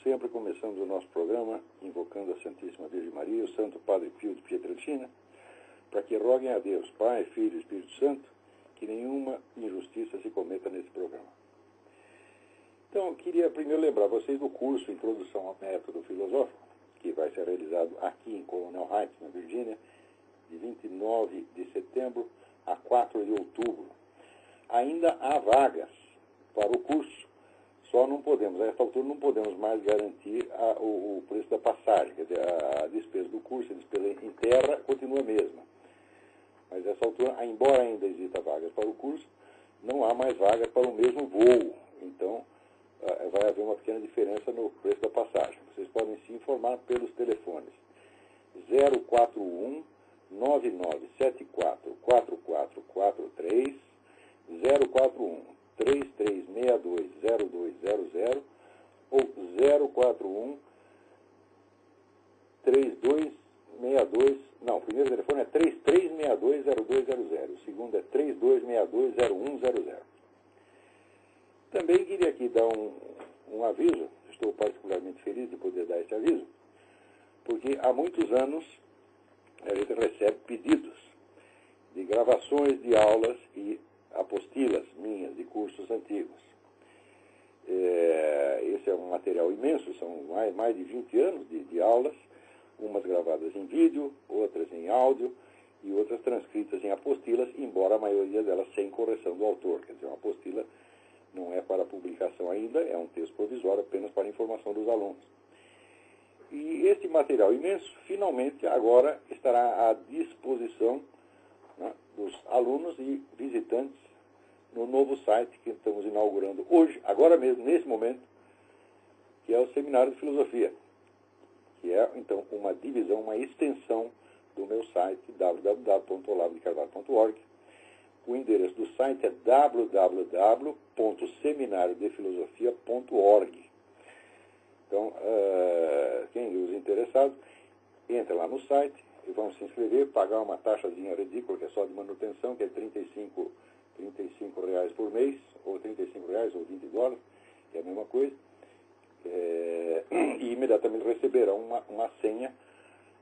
sempre, começamos o nosso programa invocando a Santíssima Virgem Maria, o Santo Padre Pio de Pietrelcina, para que roguem a Deus, Pai, Filho e Espírito Santo, que nenhuma injustiça se cometa nesse programa. Então, eu queria primeiro lembrar vocês do curso Introdução ao Método Filosófico, que vai ser realizado aqui em Colonel Heights, na Virgínia, de 29 de setembro a 4 de outubro. Ainda há vagas para o curso, só não podemos, a esta altura não podemos mais garantir o preço da passagem, quer dizer, a despesa do curso, a despesa em terra continua a mesma. Mas nessa altura, embora ainda exista vagas para o curso, não há mais vagas para o mesmo voo. Então, vai haver uma pequena diferença no preço da passagem. Vocês podem se informar pelos telefones 041 9974 4443, 041 3362 0200 ou 041 3262, não, o primeiro telefone é 3362-0200, o segundo é 3262-0100. Também queria aqui dar um aviso, estou particularmente feliz de poder dar esse aviso, porque há muitos anos a gente recebe pedidos de gravações de aulas e apostilas minhas de cursos antigos. Esse é um material imenso, são mais de 20 anos de aulas, umas gravadas em vídeo, outras em áudio e outras transcritas em apostilas, embora a maioria delas sem correção do autor. Quer dizer, uma apostila não é para publicação ainda, é um texto provisório apenas para informação dos alunos. E esse material imenso, finalmente, agora estará à disposição, né, dos alunos e visitantes no novo site que estamos inaugurando hoje, agora mesmo, nesse momento, que é o Seminário de Filosofia, que é, então, uma divisão, uma extensão do meu site, www.olavodecarvalho.org. O endereço do site é www.seminariodefilosofia.org. Então, quem os interessados, entra lá no site e vão se inscrever, pagar uma taxazinha ridícula, que é só de manutenção, que é R$35 por mês, ou R$35 ou $20, que é a mesma coisa. E imediatamente receberão uma senha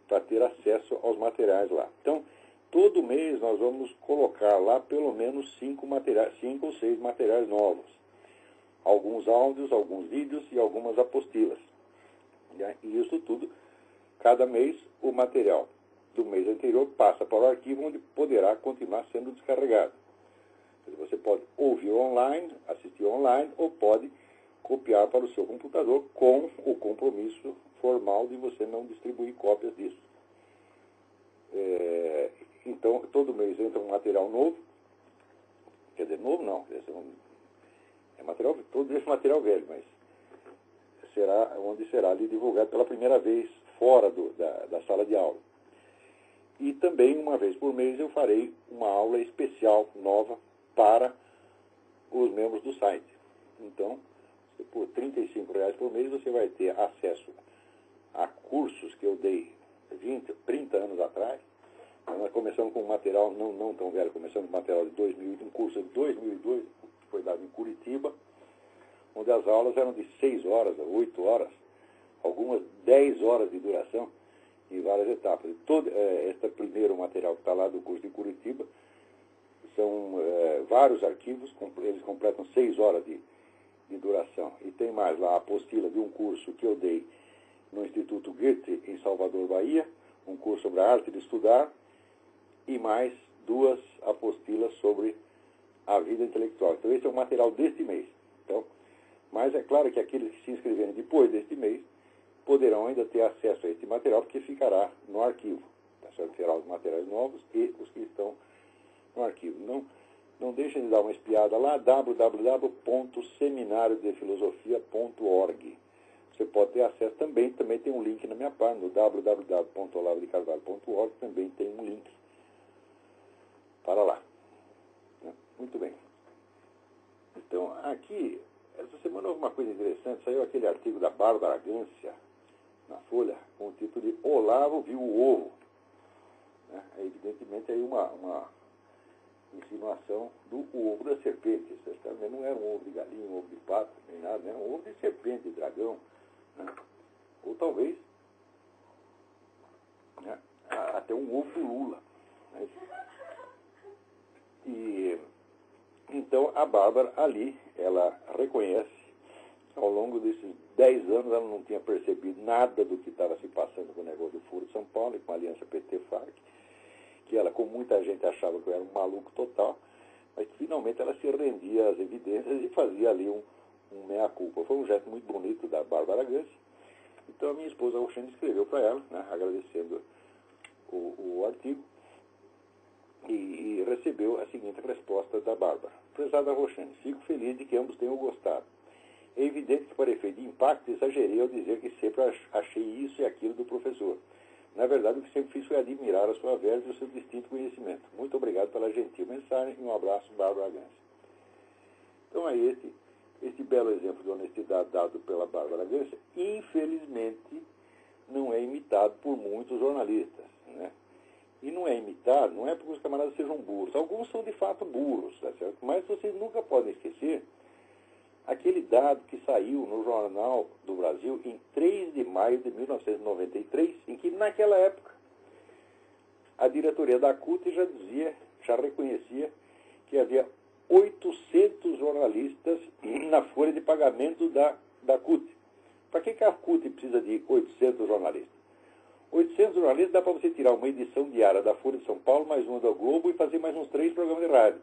para ter acesso aos materiais lá. Então, todo mês nós vamos colocar lá pelo menos 5 ou 6 materiais novos. Alguns áudios, alguns vídeos e algumas apostilas. E isso tudo, cada mês, o material do mês anterior passa para o arquivo, onde poderá continuar sendo descarregado. Você pode ouvir online, assistir online, ou pode copiar para o seu computador com o compromisso formal de você não distribuir cópias disso. Então, todo mês entra um material novo. Quer dizer, novo não, todo esse material velho, mas será ali divulgado pela primeira vez fora da sala de aula. E também, uma vez por mês, eu farei uma aula especial, nova, para os membros do site. Então, por R$35 por mês, você vai ter acesso a cursos que eu dei 30 anos atrás. Nós começamos com um material não tão velho, começamos com um material de 2000, um curso de 2002, que foi dado em Curitiba, onde as aulas eram de 6 horas, 8 horas, algumas 10 horas de duração, em várias etapas. E todo este primeiro material que está lá do curso de Curitiba são vários arquivos, eles completam 6 horas de duração. E tem mais lá a apostila de um curso que eu dei no Instituto Goethe, em Salvador, Bahia, um curso sobre a arte de estudar, e mais 2 apostilas sobre a vida intelectual. Então, esse é o material deste mês. Então, mas é claro que aqueles que se inscreverem depois deste mês poderão ainda ter acesso a esse material, porque ficará no arquivo. Tá certo? Terá os materiais novos e os que estão no arquivo. Não deixem de dar uma espiada lá, www.seminariodefilosofia.org. Você pode ter acesso também tem um link na minha página, no www.olavodecarvalho.org, também tem um link para lá. Muito bem. Então, aqui, essa semana houve uma coisa interessante, saiu aquele artigo da Bárbara Gância, na Folha, com o título de Olavo viu o ovo. Evidentemente, aí uma insinuação do ovo da serpente. Isso também não era um ovo de galinha, um ovo de pato, nem nada, né? Um ovo de serpente, de dragão, né? Ou talvez, né, até um ovo do Lula. Né? E então a Bárbara ali, ela reconhece, ao longo desses 10 anos ela não tinha percebido nada do que estava se passando com o negócio do Foro de São Paulo e com a aliança PT-FARC, que ela, como muita gente achava que eu era um maluco total, mas que finalmente ela se rendia às evidências e fazia ali um meia-culpa. Foi um gesto muito bonito da Bárbara Gance. Então a minha esposa Roxane escreveu para ela, né, agradecendo o artigo, e recebeu a seguinte resposta da Bárbara. Prezada Roxane, fico feliz de que ambos tenham gostado. É evidente que, para efeito de impacto, exagerei ao dizer que sempre achei isso e aquilo do professor. Na verdade, o que sempre fiz foi admirar a sua verve e o seu distinto conhecimento. Muito obrigado pela gentil mensagem e um abraço, Bárbara Gance. Então, aí este belo exemplo de honestidade dado pela Bárbara Gance, infelizmente, não é imitado por muitos jornalistas, né? E não é imitado, não é porque os camaradas sejam burros. Alguns são, de fato, burros, tá certo? Mas vocês nunca podem esquecer aquele dado que saiu no Jornal do Brasil em 3 de maio de 1993, em que, naquela época, a diretoria da CUT já reconhecia que havia 800 jornalistas na folha de pagamento da CUT. Para que a CUT precisa de 800 jornalistas? 800 jornalistas dá para você tirar uma edição diária da Folha de São Paulo, mais uma do Globo e fazer mais uns 3 programas de rádio.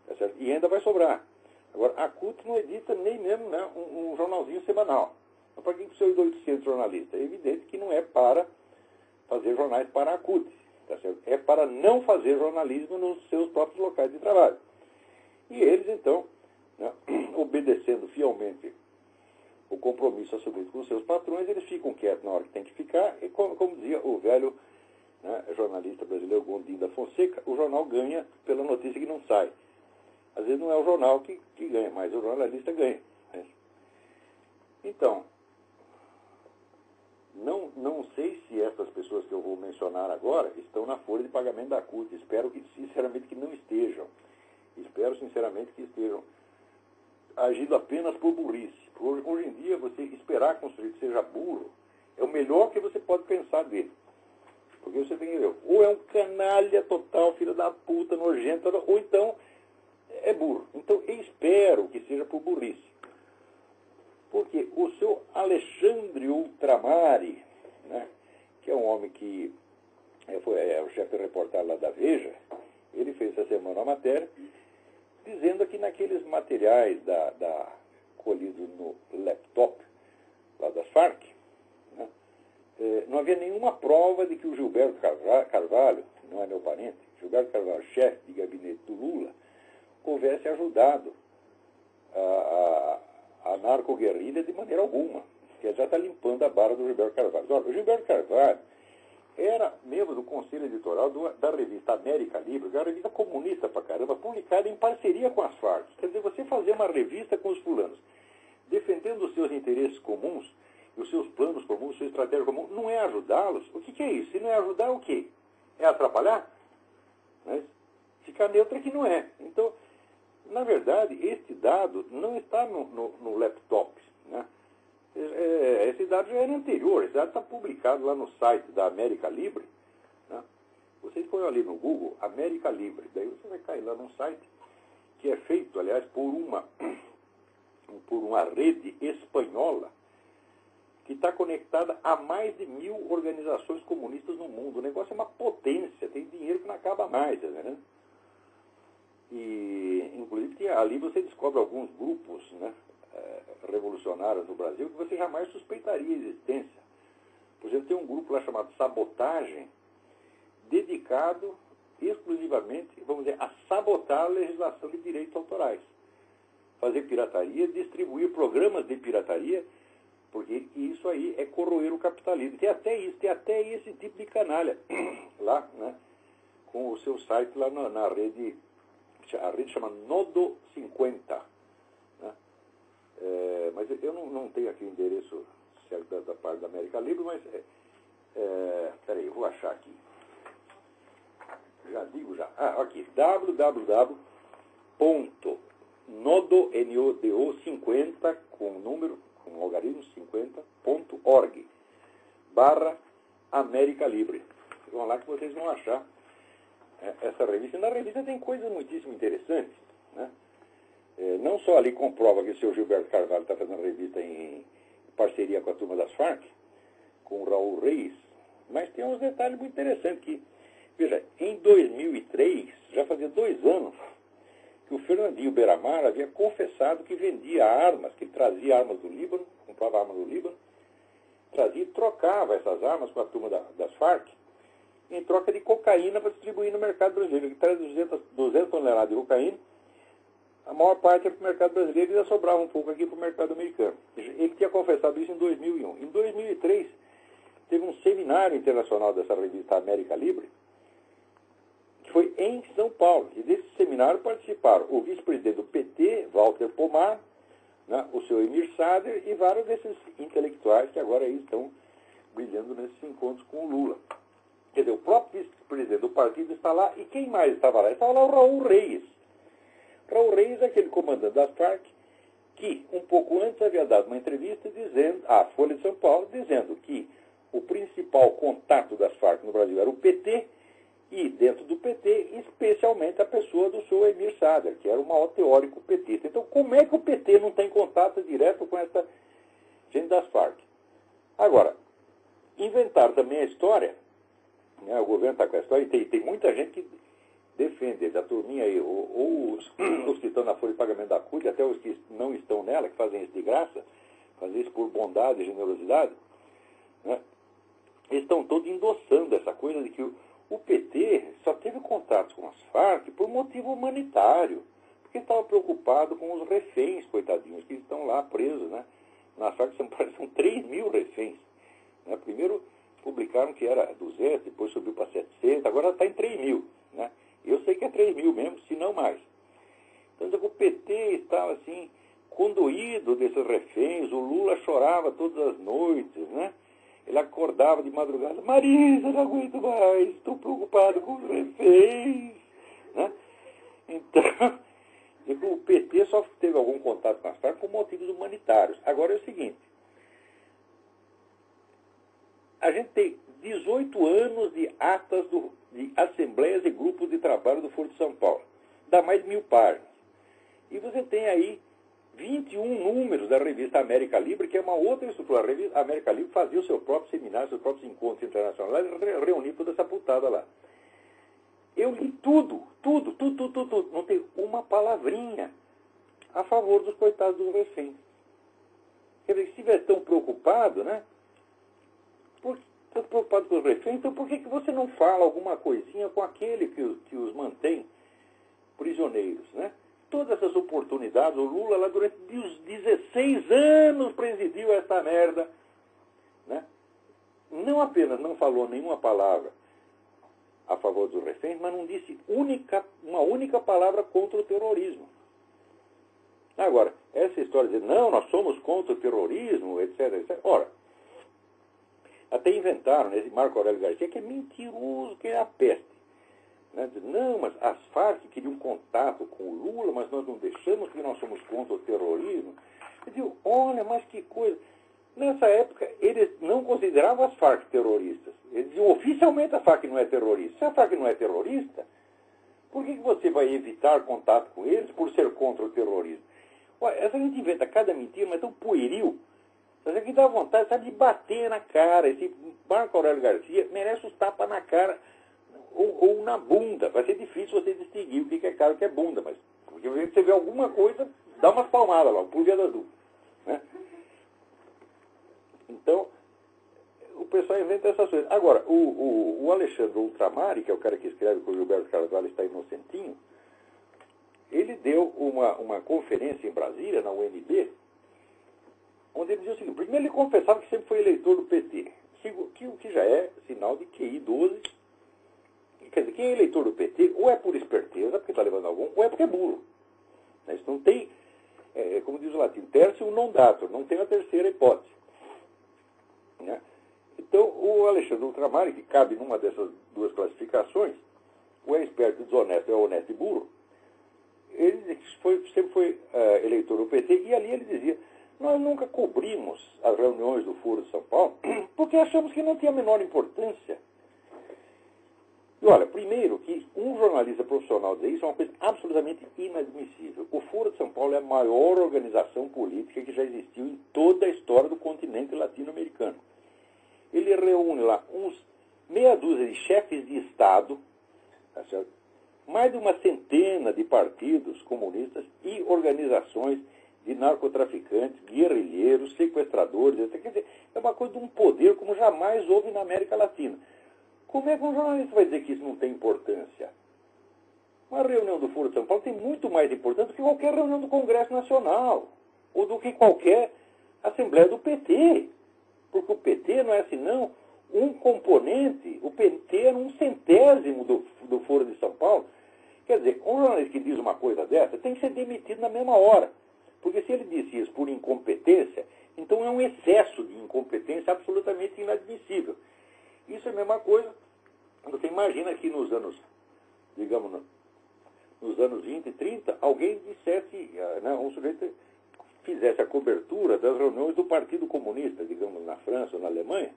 Tá certo? E ainda vai sobrar. Agora, a CUT não edita nem mesmo, né, um jornalzinho semanal. Então, para que precisa de 800 jornalistas? É evidente que não é para fazer jornais para a CUT. Tá certo? É para não fazer jornalismo nos seus próprios locais de trabalho. E eles, então, né, obedecendo fielmente o compromisso assumido com os seus patrões, eles ficam quietos na hora que tem que ficar, e como dizia o velho, né, jornalista brasileiro Gondim da Fonseca, o jornal ganha pela notícia que não sai. Às vezes não é o jornal que ganha, mas o jornalista ganha. Né? Então, não sei se essas pessoas que eu vou mencionar agora estão na folha de pagamento da CUT. Espero que, sinceramente, que não estejam. Espero, sinceramente, que estejam agindo apenas por burrice. Hoje em dia, você esperar que um sujeito seja burro é o melhor que você pode pensar dele. Porque você tem que ver, ou é um canalha total, filho da puta, nojento, ou então é burro. Então, eu espero que seja por burrice. Porque o seu Alexandre Ultramari, né, que é um homem que é o chefe de reportagem lá da Veja, ele fez essa semana uma matéria dizendo que naqueles materiais colhidos no laptop lá das Farc, né, não havia nenhuma prova de que o Gilberto Carvalho, não é meu parente, Gilberto Carvalho, chefe de gabinete do Lula, houvesse ajudado a narcoguerrilha de maneira alguma, que já está limpando a barra do Gilberto Carvalho. Olha, o Gilberto Carvalho era membro do conselho editorial da revista América Livre, que é uma revista comunista pra caramba, publicada em parceria com as Farc. Quer dizer, você fazer uma revista com os fulanos, defendendo os seus interesses comuns, e os seus planos comuns, sua estratégia comum, não é ajudá-los? O que é isso? Se não é ajudar, o quê? É atrapalhar? Mas ficar neutro é que não é. Então, na verdade, este dado não está no laptop, né? Esse dado já era anterior, esse dado está publicado lá no site da América Livre, né? Vocês põem ali no Google, América Livre, daí você vai cair lá num site que é feito, aliás, por uma rede espanhola que está conectada a mais de 1000 organizações comunistas no mundo. O negócio é uma potência, tem dinheiro que não acaba mais, tá vendo? E, inclusive, ali você descobre alguns grupos, né, revolucionários no Brasil que você jamais suspeitaria a existência. Por exemplo, tem um grupo lá chamado Sabotagem, dedicado exclusivamente, vamos dizer, a sabotar a legislação de direitos autorais. Fazer pirataria, distribuir programas de pirataria, porque isso aí é corroer o capitalismo. Tem até esse tipo de canalha lá, né, com o seu site lá na rede. A rede chama Nodo 50. Né? Mas eu não tenho aqui o endereço certo da parte da América Livre, mas peraí, eu vou achar aqui. Já digo já. Aqui, www.nodo50 com número com algarismo 50.org, / América Livre. Vão lá que vocês vão achar essa revista. E na revista tem coisas muitíssimo interessantes, né? Não só ali comprova que o seu Gilberto Carvalho está fazendo a revista em parceria com a turma das Farc, com o Raul Reis, mas tem uns detalhes muito interessantes que, veja, em 2003, já fazia 2 anos, que o Fernandinho Beiramar havia confessado que vendia armas, que ele trazia armas do Líbano, comprava armas do Líbano, trazia e trocava essas armas com a turma das Farc, em troca de cocaína para distribuir no mercado brasileiro. Ele traz 200 toneladas de cocaína, a maior parte é para o mercado brasileiro e ainda sobrava um pouco aqui para o mercado americano. Ele tinha confessado isso em 2001. Em 2003, teve um seminário internacional dessa revista América Livre, que foi em São Paulo. E desse seminário participaram o vice-presidente do PT, Walter Pomar, né, o seu Emir Sader e vários desses intelectuais que agora aí estão brilhando nesses encontros com o Lula. Quer dizer, o próprio vice-presidente do partido está lá. E quem mais estava lá? Estava lá o Raul Reis. Raul Reis é aquele comandante das Farc que, um pouco antes, havia dado uma entrevista à Folha de São Paulo, dizendo que o principal contato das Farc no Brasil era o PT, e dentro do PT, especialmente a pessoa do seu Emir Sader, que era o maior teórico petista. Então, como é que o PT não tem contato direto com essa gente das Farc? Agora, inventaram também a história, né, o governo está com a história, e tem muita gente que defende, da turminha aí, ou os que estão na folha de pagamento da CUT, até os que não estão nela, que fazem isso de graça, fazem isso por bondade e generosidade, né? Eles estão todos endossando essa coisa de que o PT só teve contato com as Farc por motivo humanitário, porque estava preocupado com os reféns, coitadinhos, que estão lá presos, né? Nas Farc são 3 mil reféns, né? Primeiro publicaram que era 200, depois subiu para 700, agora está em 3 mil, né? Eu sei que é 3 mil mesmo, se não mais. Então, o PT estava, assim, condoído desses reféns. O Lula chorava todas as noites, né? Ele acordava de madrugada. Marisa, não aguento mais, estou preocupado com os reféns, né? Então, o PT só teve algum contato com as Farc por motivos humanitários. Agora é o seguinte. A gente tem 18 anos de atas de assembleias e grupos de trabalho do Foro de São Paulo. Dá mais de 1000 páginas. E você tem aí 21 números da revista América Livre, que é uma outra estrutura. A revista América Livre fazia o seu próprio seminário, seus próprios encontros internacionais, e reunia toda essa putada lá. Eu li tudo. Não tem uma palavrinha a favor dos coitados dos reféns. Quer dizer, se estiver tão preocupado, né? Estou preocupado com os reféns, então por que você não fala alguma coisinha com aquele que os mantém prisioneiros, né? Todas essas oportunidades, o Lula lá durante os 16 anos presidiu essa merda, né? Não apenas não falou nenhuma palavra a favor dos reféns, mas não disse uma única palavra contra o terrorismo. Agora, essa história de dizer, não, nós somos contra o terrorismo, etc, etc. Ora, até inventaram, né, esse Marco Aurélio Garcia, que é mentiroso, que é a peste. Né? Não, mas as Farc queriam contato com o Lula, mas nós não deixamos porque nós somos contra o terrorismo. Eu digo, olha, mas que coisa. Nessa época, eles não consideravam as Farc terroristas. Eles diziam, oficialmente a Farc não é terrorista. Se a Farc não é terrorista, por que você vai evitar contato com eles por ser contra o terrorismo? Olha, essa gente inventa cada mentira, mas é tão pueril. Mas é que dá vontade, sabe, de bater na cara. Esse Marco Aurélio Garcia merece os tapas na cara ou na bunda. Vai ser difícil você distinguir o que é cara e o que é bunda, mas porque você vê alguma coisa, dá umas palmadas lá, por via das dúvidas, né? Então, o pessoal inventa essas coisas. Agora, o Alexandre Ultramari, que é o cara que escreve que o Gilberto Carvalho está inocentinho, ele deu uma conferência em Brasília, na UNB, onde ele dizia o seguinte: primeiro, ele confessava que sempre foi eleitor do PT, o que já é sinal de QI 12. Quer dizer, quem é eleitor do PT, ou é por esperteza, porque está levando algum, ou é porque é burro. Isso não tem, como diz o latim, tertium non datur, não tem a terceira hipótese. Né? Então, o Alexandre Ultramari, que cabe numa dessas duas classificações, ou é esperto e desonesto, ou é honesto e burro, ele sempre foi eleitor do PT, e ali ele dizia, Nós nunca cobrimos as reuniões do Foro de São Paulo porque achamos que não tinha a menor importância. E olha, primeiro que um jornalista profissional dizer isso é uma coisa absolutamente inadmissível. O Foro de São Paulo é a maior organização política que já existiu em toda a história do continente latino-americano. Ele reúne lá uns meia dúzia de chefes de Estado, tá certo? Mais de uma centena de partidos comunistas e organizações de narcotraficantes, guerrilheiros, sequestradores, etc. Quer dizer, é uma coisa de um poder como jamais houve na América Latina. Como é que um jornalista vai dizer que isso não tem importância? Uma reunião do Foro de São Paulo tem muito mais importância do que qualquer reunião do Congresso Nacional, ou do que qualquer assembleia do PT. Porque o PT não é assim, não. Um componente, o PT era um centésimo do Foro de São Paulo. Quer dizer, um jornalista que diz uma coisa dessa tem que ser demitido na mesma hora. Porque se ele disse isso por incompetência, então é um excesso de incompetência absolutamente inadmissível. Isso é a mesma coisa. Você imagina que nos anos, digamos, nos anos 20 e 30, alguém dissesse, né, um sujeito fizesse a cobertura das reuniões do Partido Comunista, digamos, na França ou na Alemanha,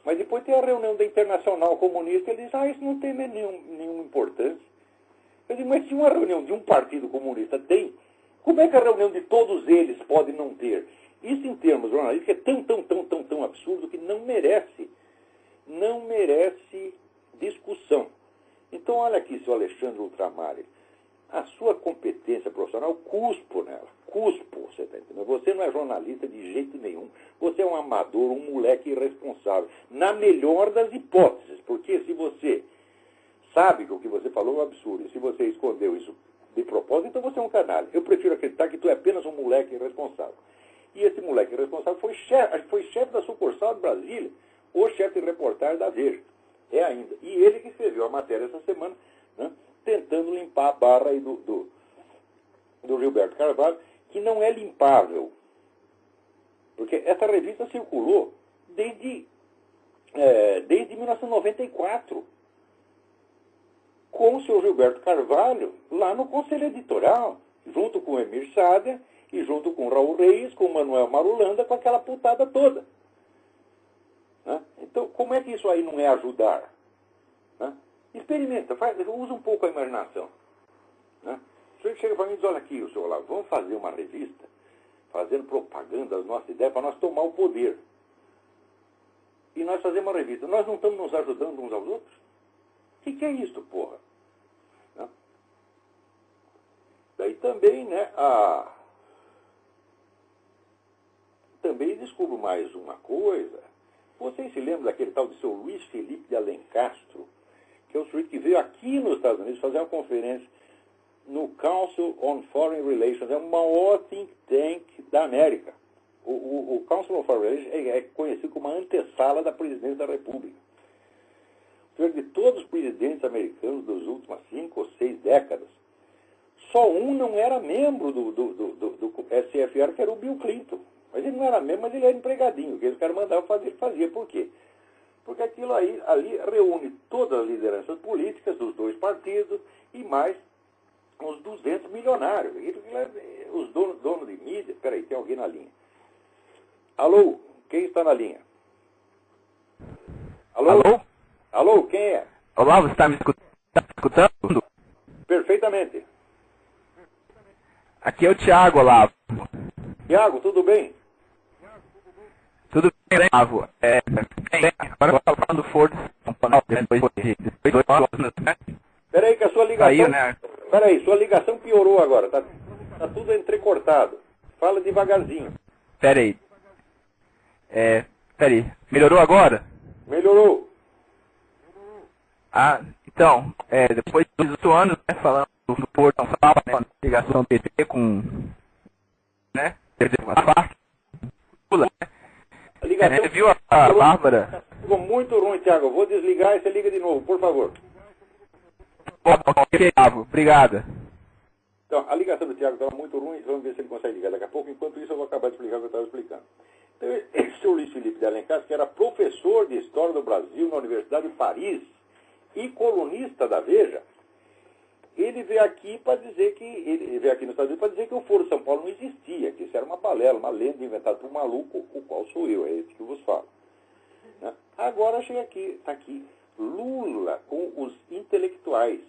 mas depois tem a reunião da Internacional Comunista e ele diz, isso não tem nenhuma importância. Eu digo, mas se uma reunião de um Partido Comunista tem, como é que a reunião de todos eles pode não ter? Isso, em termos jornalísticos, é tão absurdo que não merece discussão. Então, olha aqui, seu Alexandre Ultramar, a sua competência profissional, cuspo nela. Cuspo, você está entendendo? Você não é jornalista de jeito nenhum. Você é um amador, um moleque irresponsável. Na melhor das hipóteses, porque se você sabe que o que você falou é um absurdo, se você escondeu isso de propósito, então você é um canalha. Eu prefiro acreditar que tu é apenas um moleque irresponsável. E esse moleque irresponsável foi chefe da sucursal de Brasília, ou chefe de reportagem da Veja. É ainda. E ele que escreveu a matéria essa semana, né, tentando limpar a barra aí do Gilberto Carvalho, que não é limpável. Porque essa revista circulou desde 1994, com o seu Gilberto Carvalho lá no Conselho Editorial, junto com o Emir Sader e junto com o Raul Reis, com o Manuel Marulanda, com aquela putada toda. Né? Então, como é que isso aí não é ajudar? Né? Experimenta, usa um pouco a imaginação. Né? O senhor chega para mim e diz, olha aqui, o senhor Olavo, vamos fazer uma revista, fazendo propaganda das nossas ideias para nós tomar o poder. E nós fazemos uma revista. Nós não estamos nos ajudando uns aos outros? O que é isso, porra? Né? Daí também, né, também descubro mais uma coisa. Vocês se lembram daquele tal de seu Luiz Felipe de Alencastro, que é o sujeito que veio aqui nos Estados Unidos fazer uma conferência no Council on Foreign Relations, é o maior think tank da América. O Council on Foreign Relations é conhecido como a antessala da presidência da República. O sujeito de todos os presidentes americanos das últimas 5 ou 6 décadas, só um não era membro do SFR, que era o Bill Clinton. Mas ele não era membro, mas ele era empregadinho. O que os caras mandavam fazer, ele fazia. Por quê? Porque aquilo aí, ali reúne todas as lideranças políticas dos dois partidos e mais uns 200 milionários. Os donos de mídia. Espera aí, tem alguém na linha. Alô? Quem está na linha? Alô? Alô? Alô, quem é? Olá, você está me escutando? Perfeitamente. Aqui é o Thiago, Olavo. Tiago, tudo bem? Tudo bem, Olavo? Agora eu vou falando do Foro São Paulo, depois de 2 anos, né? Espera aí que a sua ligação... Saiu, né? Espera aí, sua ligação piorou agora. Tá tudo entrecortado. Fala devagarzinho. Espera aí. Melhorou agora? Melhorou. Então, depois de 8 anos, né, falando do Foro São Paulo, né, ligação do PT com, né, a FARC, né? A ligação... Viu a Bárbara? Ficou muito ruim, Thiago. Eu vou desligar e você liga de novo, por favor. Ok, Olavo. Obrigada. Então, a ligação do Thiago estava muito ruim, vamos ver se ele consegue ligar daqui a pouco. Enquanto isso, eu vou acabar de explicar o que eu estava explicando. Então, esse Luiz Felipe de Alencastro, que era professor de História do Brasil na Universidade de Paris e colunista da Veja, ele veio aqui para dizer que, ele veio aqui nos Estados Unidos para dizer que o Foro de São Paulo não existia, que isso era uma balela, uma lenda inventada por um maluco, o qual sou eu, é esse que vos falo. Né? Agora chega aqui, está aqui, Lula com os intelectuais,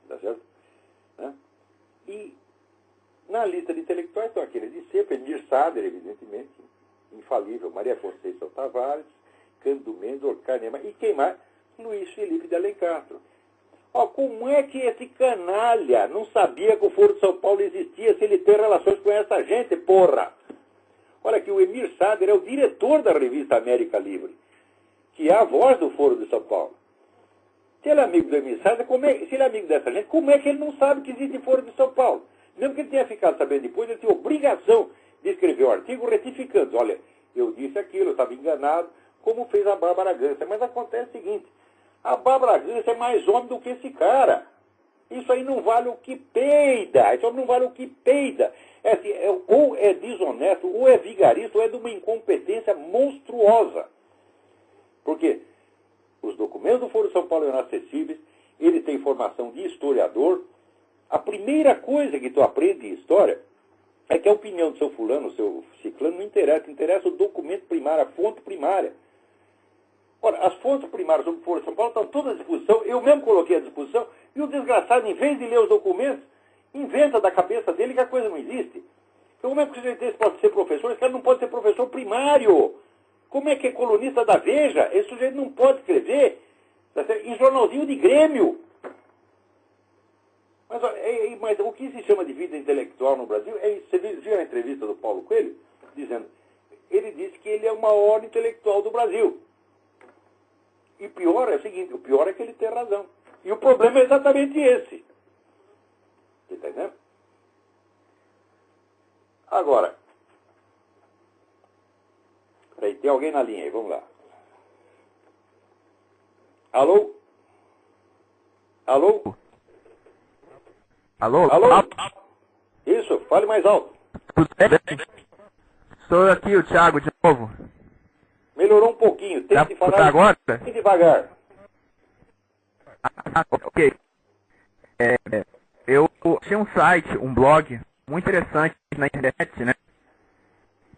tá certo? Né? E na lista de intelectuais estão aqueles de sempre, Emir Sader, evidentemente, infalível, Maria Conceição Tavares, Cândido Mendes, Orcanema, e quem mais? Luiz Felipe de Alencastro. Ó, como é que esse canalha não sabia que o Foro de São Paulo existia se ele tem relações com essa gente, porra? Olha que o Emir Sader é o diretor da revista América Livre, que é a voz do Foro de São Paulo. Se ele é amigo do Emir Sader, se ele é amigo dessa gente, como é que ele não sabe que existe Foro de São Paulo? Mesmo que ele tenha ficado sabendo depois, ele tinha obrigação de escrever um artigo retificando. Olha, eu disse aquilo, eu estava enganado, como fez a Bárbara Gância. Mas acontece o seguinte, a Bárbara Gância é mais homem do que esse cara. Isso aí não vale o que peida. Isso não vale o que peida. É assim, ou é desonesto, ou é vigarista, ou é de uma incompetência monstruosa. Por quê? Os documentos do Foro de São Paulo são inacessíveis, ele tem formação de historiador. A primeira coisa que tu aprende em história é que a opinião do seu fulano, do seu ciclano, não interessa. Interessa o documento primário, a fonte primária. Ora, as fontes primárias sobre o Foro de São Paulo estão todas à disposição. Eu mesmo coloquei à disposição. E o desgraçado, em vez de ler os documentos, inventa da cabeça dele que a coisa não existe. Como é que o sujeito desse pode ser professor? Esse cara não pode ser professor primário. Como é que é colunista da Veja? Esse sujeito não pode escrever em jornalzinho de Grêmio. Mas o que se chama de vida intelectual no Brasil é isso. Você viu a entrevista do Paulo Coelho? Ele disse que ele é o maior intelectual do Brasil. E o pior é o seguinte, o pior é que ele tem razão. E o problema é exatamente esse. Você está entendendo? Agora, peraí, tem alguém na linha aí, vamos lá. Alô? Alô? Alô? Alô? Isso, fale mais alto. Sou aqui o Thiago de novo. Melhorou um pouquinho, tente falar agora? bem devagar. Ok. Eu tinha um site, um blog muito interessante na internet, né?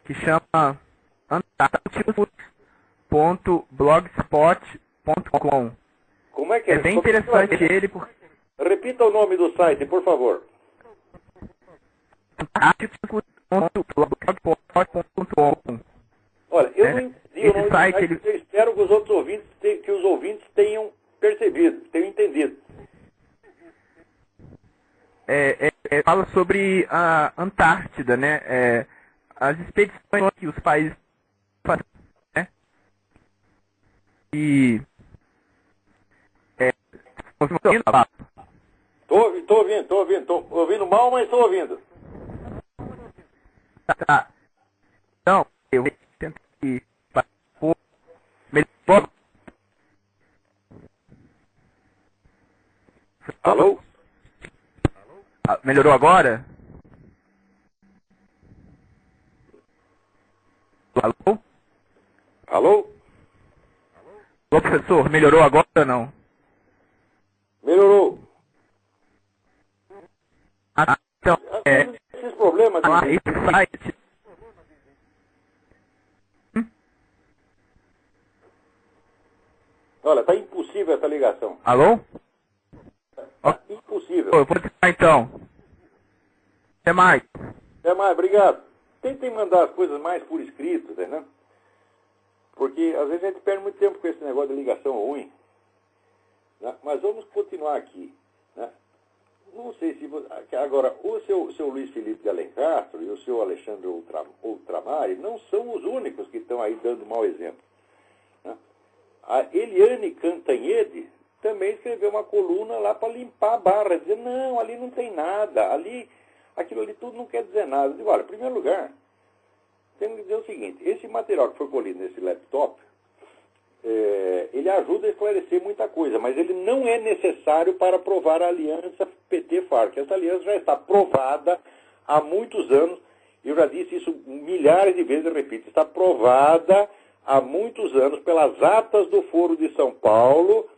Que chama antarcticus.blogspot.com. Como é que é? É bem interessante ele porque... Repita o nome do site, por favor. antarcticus.blogspot.com. Olha, eu não entendi o nome do site, eu espero que os outros ouvintes tenham percebido, tenham entendido. Fala sobre a Antártida, né? As expedições que os países fazem, né? E... Tô ouvindo mal, mas tô ouvindo. Tá. Então, eu tento que... Alô? Melhorou agora? Alô? Alô? Alô, professor, melhorou agora ou não? Melhorou. Então, esses problemas... esse site... Olha, tá impossível essa ligação. Alô? Tá impossível. Eu vou tentar então. Até mais. Até mais, obrigado. Tentem mandar as coisas mais por escrito, né? Porque às vezes a gente perde muito tempo com esse negócio de ligação ruim. Né? Mas vamos continuar aqui. Né? Não sei se... Agora, o seu Luiz Felipe de Alencastro e o seu Alexandre Ultramari não são os únicos que estão aí dando mau exemplo. Né? A Eliane Cantanhede também escreveu uma coluna lá para limpar a barra, dizer, não, ali não tem nada, aquilo ali tudo não quer dizer nada. Eu digo, olha, em primeiro lugar, temos que dizer o seguinte, esse material que foi colhido nesse laptop, ele ajuda a esclarecer muita coisa, mas ele não é necessário para provar a aliança PT-FARC. Essa aliança já está provada há muitos anos, eu já disse isso milhares de vezes, eu repito, está provada há muitos anos pelas atas do Foro de São Paulo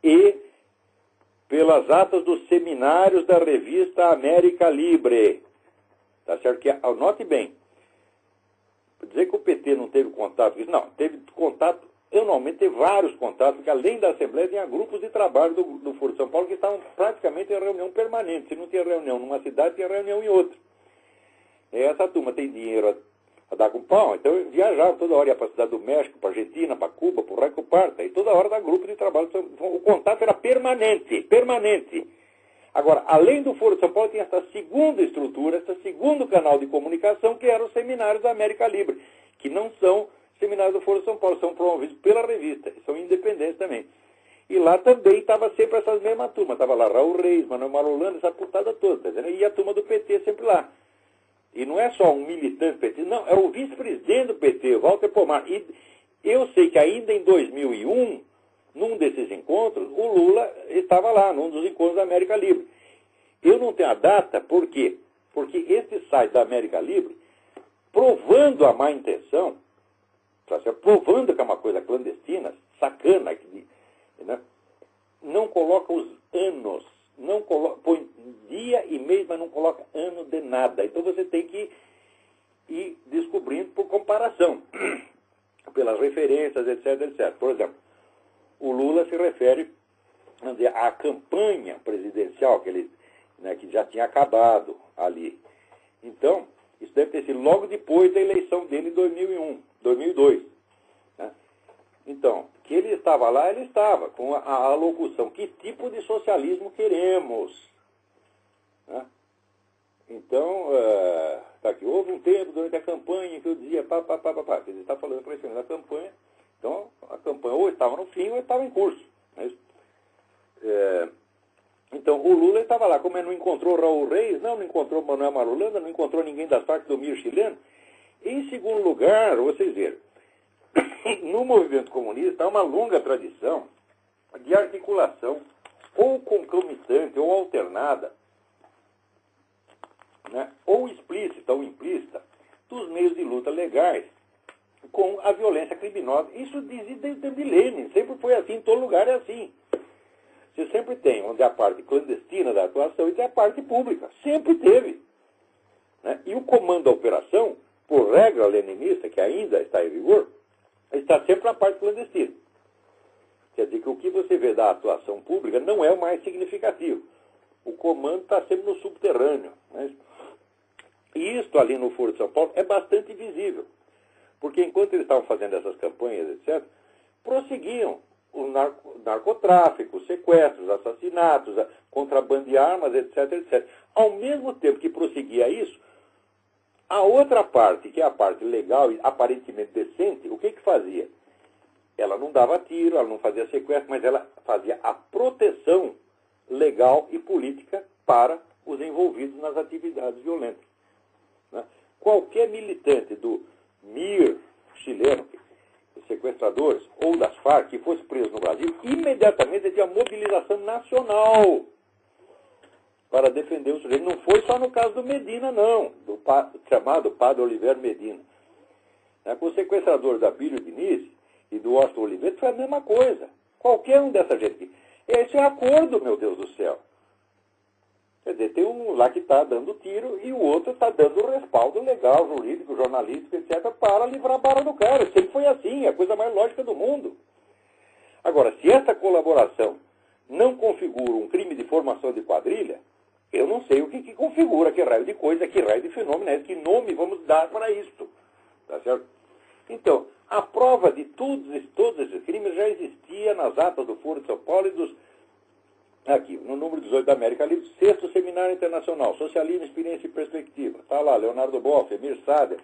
e pelas atas dos seminários da revista América Libre. Tá certo? Que, anote bem, dizer que o PT não teve contato, não, teve contato, anualmente teve vários contatos, porque além da Assembleia tinha grupos de trabalho do Foro de São Paulo que estavam praticamente em reunião permanente. Se não tinha reunião numa cidade, tinha reunião em outra. E essa turma tem dinheiro a dar com pau, então eu viajava toda hora, ia para a cidade do México, para a Argentina, para Cuba, para o Raio Parta, e toda hora dá grupo de trabalho. O contato era permanente, permanente. Agora, além do Foro de São Paulo, tinha essa segunda estrutura, esse segundo canal de comunicação, que eram os seminários da América Libre, que não são seminários do Foro de São Paulo, são promovidos pela revista, são independentes também. E lá também estava sempre essas mesmas turmas, estava lá Raul Reis, Manuel Marolanda, essa putada toda, tá vendo? E a turma do PT sempre lá. E não é só um militante do PT, não, é o vice-presidente do PT, Walter Pomar. E eu sei que ainda em 2001, num desses encontros, o Lula estava lá, num dos encontros da América Livre. Eu não tenho a data, por quê? Porque esse site da América Livre, provando a má intenção, provando que é uma coisa clandestina, sacana, né? Não coloca os anos, não coloca, põe dia e mês, mas não coloca ano de nada. Então você tem que ir descobrindo por comparação, pelas referências, etc, etc. Por exemplo, o Lula se refere, vamos dizer, à campanha presidencial que já tinha acabado ali. Então, isso deve ter sido logo depois da eleição dele em 2002. Né? Então, que ele estava lá, ele estava com a locução: que tipo de socialismo queremos? Né? Então, tá aqui, houve um tempo durante a campanha que eu dizia ele está falando para esse da campanha. Então, a campanha ou estava no fim ou estava em curso. Né? Então, o Lula estava lá, como ele não encontrou Raul Reis, não encontrou Manuel Marolanda, não encontrou ninguém das Farc do Mir chileno. Em segundo lugar, vocês viram, no movimento comunista há uma longa tradição de articulação ou concomitante ou alternada, né, ou explícita ou implícita, dos meios de luta legais com a violência criminosa. Isso desde o tempo de Lenin, sempre foi assim, em todo lugar é assim. Você sempre tem onde é a parte clandestina da atuação e tem a parte pública. Sempre teve. Né? E o comando da operação, por regra leninista, que ainda está em vigor, está sempre na parte clandestina. Quer dizer que o que você vê da atuação pública não é o mais significativo. O comando está sempre no subterrâneo. Né? E isto ali no Foro de São Paulo é bastante visível. Porque enquanto eles estavam fazendo essas campanhas, etc., prosseguiam o narcotráfico, sequestros, assassinatos, contrabando de armas, etc, etc. Ao mesmo tempo que prosseguia isso, a outra parte, que é a parte legal e aparentemente decente, o que fazia? Ela não dava tiro, ela não fazia sequestro, mas ela fazia a proteção legal e política para os envolvidos nas atividades violentas. Né? Qualquer militante do MIR chileno, sequestradores, ou das Farc, que fosse preso no Brasil, imediatamente havia mobilização nacional para defender o sujeito. Não foi só no caso do Medina, não, do chamado Padre Oliveira Medina. Com os sequestradores da Bílio Diniz e do Washington Oliveira foi a mesma coisa. Qualquer um dessa gente aqui. Esse é acordo, meu Deus do céu. Quer dizer, tem um lá que está dando tiro e o outro está dando respaldo legal, jurídico, jornalístico, etc., para livrar a barra do cara. Sempre foi assim, é a coisa mais lógica do mundo. Agora, se essa colaboração não configura um crime de formação de quadrilha, eu não sei o que configura, que raio de coisa, que raio de fenômeno é esse, que nome vamos dar para isto. Tá certo? Então, a prova de todos esses crimes já existia nas atas do Foro de São Paulo e dos... Aqui, no número 18 da América Livre, 6º Seminário Internacional, Socialismo, Experiência e Perspectiva. Está lá, Leonardo Boff, Emir Sader,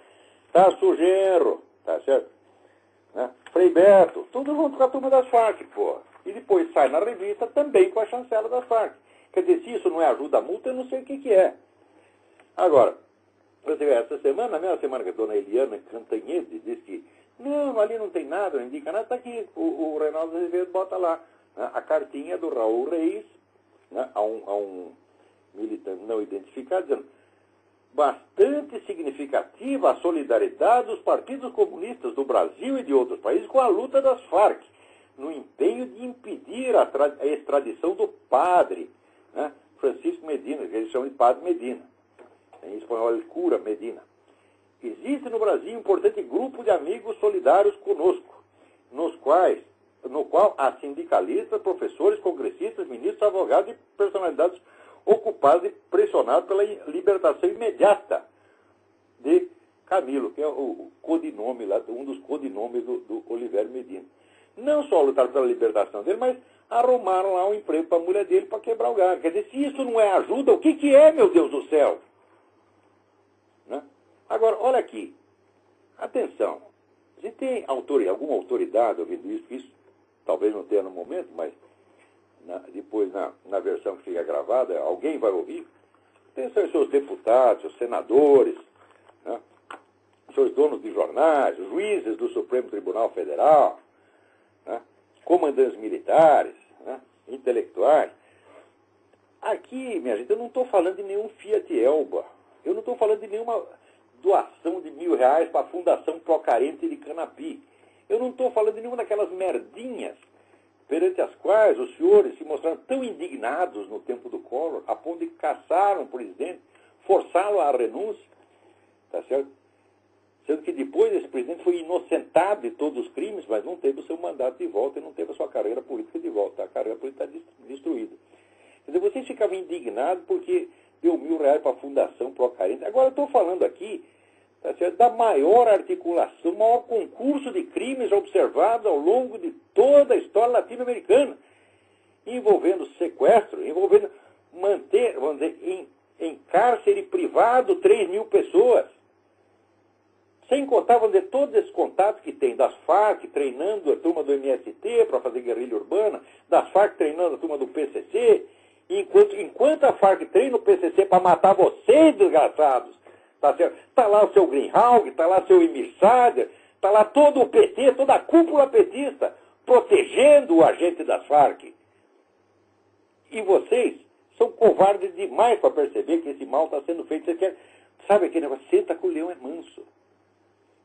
Tasso Genro, tá certo? Né? Frei Beto, tudo junto com a turma das Farc, pô. E depois sai na revista também com a chancela das Farc. Quer dizer, se isso não é ajuda a multa, eu não sei o que é. Agora, você vê, essa semana, na mesma semana que a dona Eliana Cantanhede disse que não, ali não tem nada, não indica nada, está aqui, o Reinaldo Azevedo bota lá, né, a cartinha do Raul Reis, né, a um militante não identificado, dizendo: bastante significativa a solidariedade dos partidos comunistas do Brasil e de outros países com a luta das Farc. no empenho de impedir a extradição do padre, né, Francisco Medina, que eles chamam de Padre Medina. Em espanhol, ele cura Medina. Existe no Brasil um importante grupo de amigos solidários conosco, no qual há sindicalistas, professores, congressistas, ministros, advogados e personalidades ocupadas e pressionadas pela libertação imediata de Camilo, que é o codinome lá, um dos codinomes do Olivério Medina. Não só lutaram pela libertação dele, mas arrumaram lá um emprego para a mulher dele para quebrar o galho. Quer dizer, se isso não é ajuda, o que é, meu Deus do céu? Né? Agora, olha aqui. Atenção. Se tem alguma autoridade ouvindo isso talvez não tenha no momento, mas depois na versão que fica gravada, alguém vai ouvir. Atenção, seus deputados, seus senadores, né? Seus donos de jornais, os juízes do Supremo Tribunal Federal, né? Comandantes militares, né? Intelectuais. Aqui, minha gente, eu não estou falando de nenhum Fiat Elba. Eu não estou falando de nenhuma doação de R$1.000 para a Fundação Procarente de Canapi. Eu não estou falando de nenhuma daquelas merdinhas perante as quais os senhores se mostraram tão indignados no tempo do Collor, a ponto de caçar um presidente, forçá-lo à renúncia, tá certo? Sendo que depois esse presidente foi inocentado de todos os crimes, mas não teve o seu mandato de volta e não teve a sua carreira política de volta. A carreira política está destruída. Quer dizer, vocês ficavam indignados porque deu R$1.000 para a Fundação Procarente. Agora eu estou falando aqui, tá certo, da maior articulação, o maior concurso de crimes observados ao longo de toda a história latino-americana, envolvendo sequestro, envolvendo manter, vamos dizer, em cárcere privado 3.000 pessoas. Sem contar, vamos dizer, todos esses contatos que tem das Farc treinando a turma do MST para fazer guerrilha urbana, das Farc treinando a turma do PCC, enquanto a Farc treina o PCC para matar vocês, desgraçados, tá certo? Tá lá o seu Greenhalgh, tá lá o seu Emir Sader, tá lá todo o PT, toda a cúpula petista, protegendo o agente das Farc. E vocês são covardes demais para perceber que esse mal está sendo feito. Você quer, sabe aquele negócio? Senta que o leão é manso.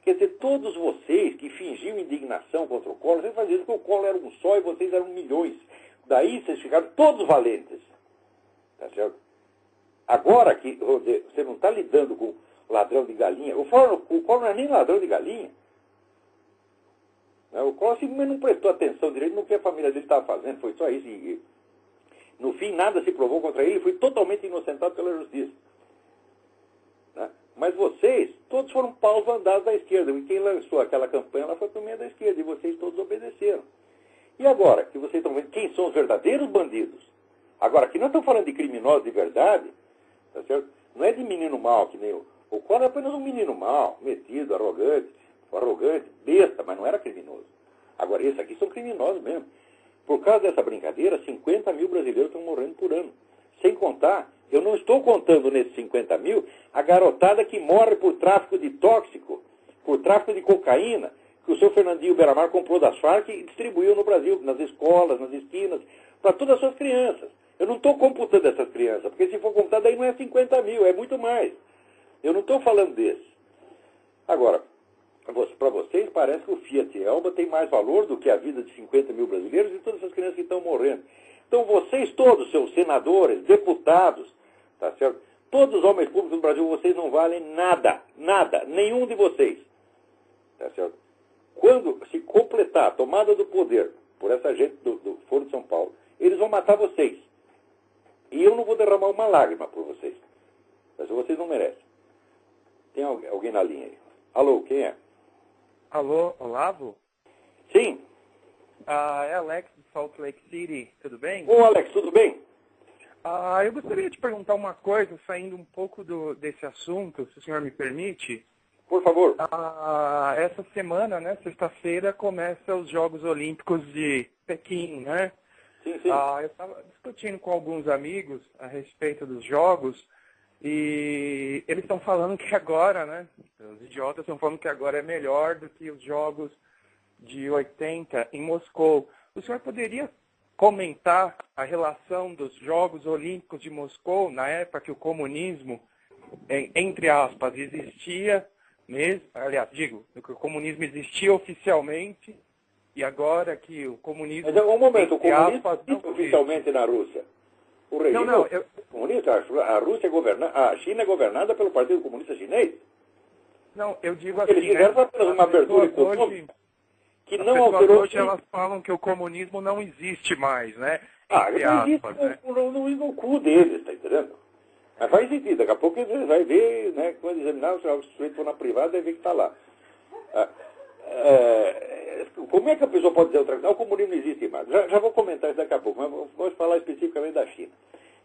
Quer dizer, todos vocês que fingiam indignação contra o Collor, vocês faziam isso porque o Collor era um só e vocês eram milhões. Daí vocês ficaram todos valentes. Tá certo? Agora que você não está lidando com ladrão de galinha, o Collor não é nem ladrão de galinha. O Collor simplesmente não prestou atenção direito no que a família dele estava fazendo, foi só isso. E, no fim, nada se provou contra ele, foi totalmente inocentado pela justiça. Né? Mas vocês, todos foram paus vandados da esquerda, e quem lançou aquela campanha ela foi por meio da esquerda, e vocês todos obedeceram. E agora, que vocês estão vendo quem são os verdadeiros bandidos? Agora, aqui nós estamos falando de criminosos de verdade, tá certo? Não é de menino mau, que nem o Collor é apenas um menino mau, metido, arrogante, besta, mas não era criminoso. Agora, esses aqui são criminosos mesmo. Por causa dessa brincadeira, 50.000 brasileiros estão morrendo por ano. Sem contar, eu não estou contando nesses 50.000 a garotada que morre por tráfico de tóxico, por tráfico de cocaína, que o seu Fernandinho Beiramar comprou das Farc e distribuiu no Brasil, nas escolas, nas esquinas, para todas as suas crianças. Eu não estou computando essas crianças, porque se for computar, daí não é 50.000, é muito mais. Eu não estou falando desses. Agora, para vocês, parece que o Fiat Elba tem mais valor do que a vida de 50.000 brasileiros e todas essas crianças que estão morrendo. Então, vocês todos, seus senadores, deputados, tá certo? Todos os homens públicos do Brasil, vocês não valem nada, nada, nenhum de vocês. Tá certo? Quando se completar a tomada do poder por essa gente do Foro de São Paulo, eles vão matar vocês. E eu não vou derramar uma lágrima por vocês. Mas vocês não merecem. Tem alguém na linha aí? Alô, quem é? Alô, Olavo? Sim. É Alex de Salt Lake City, tudo bem? Ô, Alex, tudo bem? Eu gostaria de perguntar uma coisa, saindo um pouco desse assunto, se o senhor me permite. Por favor. Essa semana, né, sexta-feira, começa os Jogos Olímpicos de Pequim, né? Sim, sim. Eu estava discutindo com alguns amigos a respeito dos Jogos e eles estão falando que agora, né, os idiotas estão falando que agora é melhor do que os Jogos de 80 em Moscou. O senhor poderia comentar a relação dos Jogos Olímpicos de Moscou, na época que o comunismo, entre aspas, existia mesmo, aliás, digo, que o comunismo existia oficialmente E agora que o comunismo... Mas, um momento, o comunismo não existe oficialmente na Rússia. O regime comunista, a Rússia a China é governada pelo Partido Comunista Chinês. Não, eu digo assim... Eles fizeram apenas uma abertura econômica que não alterou... Hoje elas falam que o comunismo não existe mais, né? Não existe no cu deles, tá entendendo? Mas faz sentido, daqui a pouco você vai ver, né, quando examinar, se o sujeito for na privada, vai ver que está lá. Como é que a pessoa pode dizer outra coisa? O comunismo não existe mais. Já vou comentar isso daqui a pouco, mas vamos falar especificamente da China.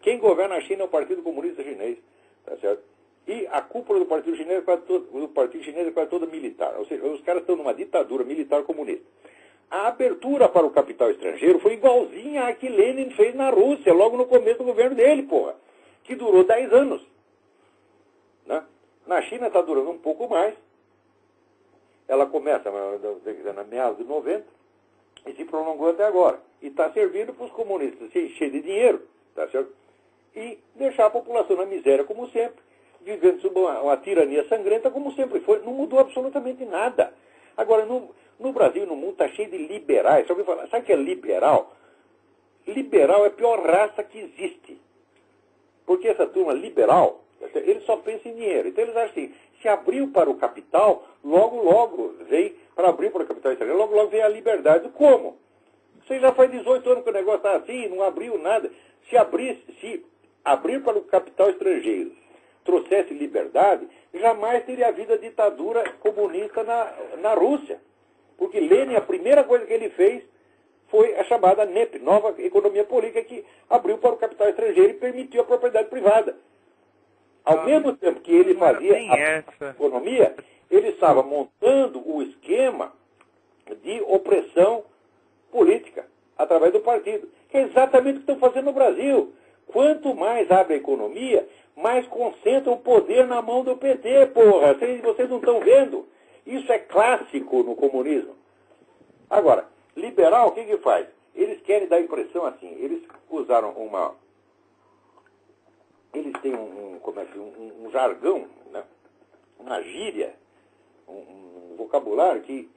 Quem governa a China é o Partido Comunista Chinês, tá certo? E a cúpula do Partido Chinês é quase toda militar. Ou seja, os caras estão numa ditadura militar comunista. A abertura para o capital estrangeiro foi igualzinha à que Lenin fez na Rússia, logo no começo do governo dele, porra, que durou 10 anos. Né? Na China está durando um pouco mais. Ela começa na meados de 90 e se prolongou até agora. E está servindo para os comunistas se encher de dinheiro, tá certo? E deixar a população na miséria como sempre, vivendo sob uma tirania sangrenta como sempre foi. Não mudou absolutamente nada. Agora, no Brasil e no mundo está cheio de liberais. Sabe o que é liberal? Liberal é a pior raça que existe. Porque essa turma liberal, eles só pensam em dinheiro. Então eles acham assim, se abriu para o capital, logo vem, para abrir para o capital estrangeiro, logo vem a liberdade. Como? Você já faz 18 anos que o negócio está assim, não abriu nada. Se abrir para o capital estrangeiro trouxesse liberdade, jamais teria havido a ditadura comunista na Rússia. Porque Lenin, a primeira coisa que ele fez foi a chamada NEP, Nova Economia Política, que abriu para o capital estrangeiro e permitiu a propriedade privada. Ao mesmo tempo que ele fazia a economia, ele estava montando o esquema de opressão política através do partido, que é exatamente o que estão fazendo no Brasil. Quanto mais abre a economia, mais concentra o poder na mão do PT, porra. Vocês não estão vendo? Isso é clássico no comunismo. Agora, liberal, o que faz? Eles querem dar a impressão assim, eles usaram eles têm um jargão, né? Uma gíria, um vocabulário que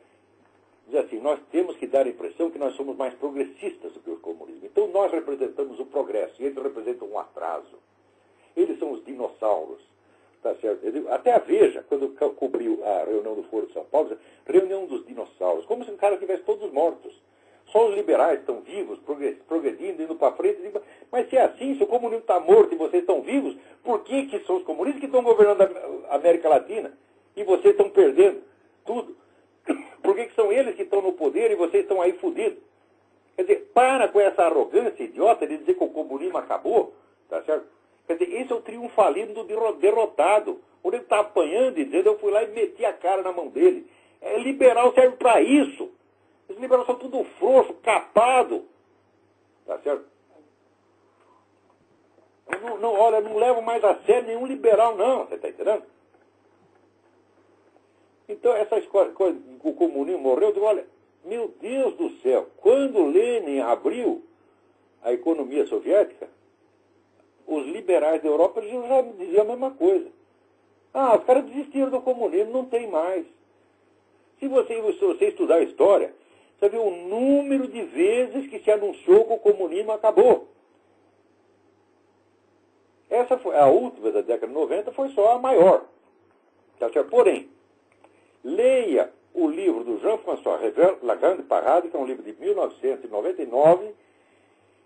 diz assim, nós temos que dar a impressão que nós somos mais progressistas do que o comunismo. Então nós representamos o progresso e eles representam um atraso. Eles são os dinossauros. Tá certo? Até a Veja, quando cobriu a reunião do Foro de São Paulo, reunião dos dinossauros, como se o cara estivesse todos mortos. Só os liberais estão vivos, progredindo, indo para frente. Mas se é assim, se o comunismo está morto e vocês estão vivos, por que são os comunistas que estão governando a América Latina e vocês estão perdendo tudo? Por que são eles que estão no poder e vocês estão aí fodidos? Quer dizer, para com essa arrogância idiota de dizer que o comunismo acabou, tá certo? Quer dizer, esse é o triunfalismo do derrotado. Quando ele está apanhando e dizendo, eu fui lá e meti a cara na mão dele. Liberal serve para isso. Os liberais são tudo frouxo, capado. Tá certo? Olha, não levo mais a sério nenhum liberal, não. Você está entendendo? Então, essas coisas, o comunismo morreu, eu digo, olha, meu Deus do céu, quando Lenin abriu a economia soviética, os liberais da Europa já diziam a mesma coisa. Os caras desistiram do comunismo, não tem mais. Se você estudar a história, você vê o número de vezes que se anunciou que o comunismo acabou. Essa foi a última da década de 90, foi só a maior. Porém, leia o livro do Jean-François Revel, La Grande Parade, que é um livro de 1999,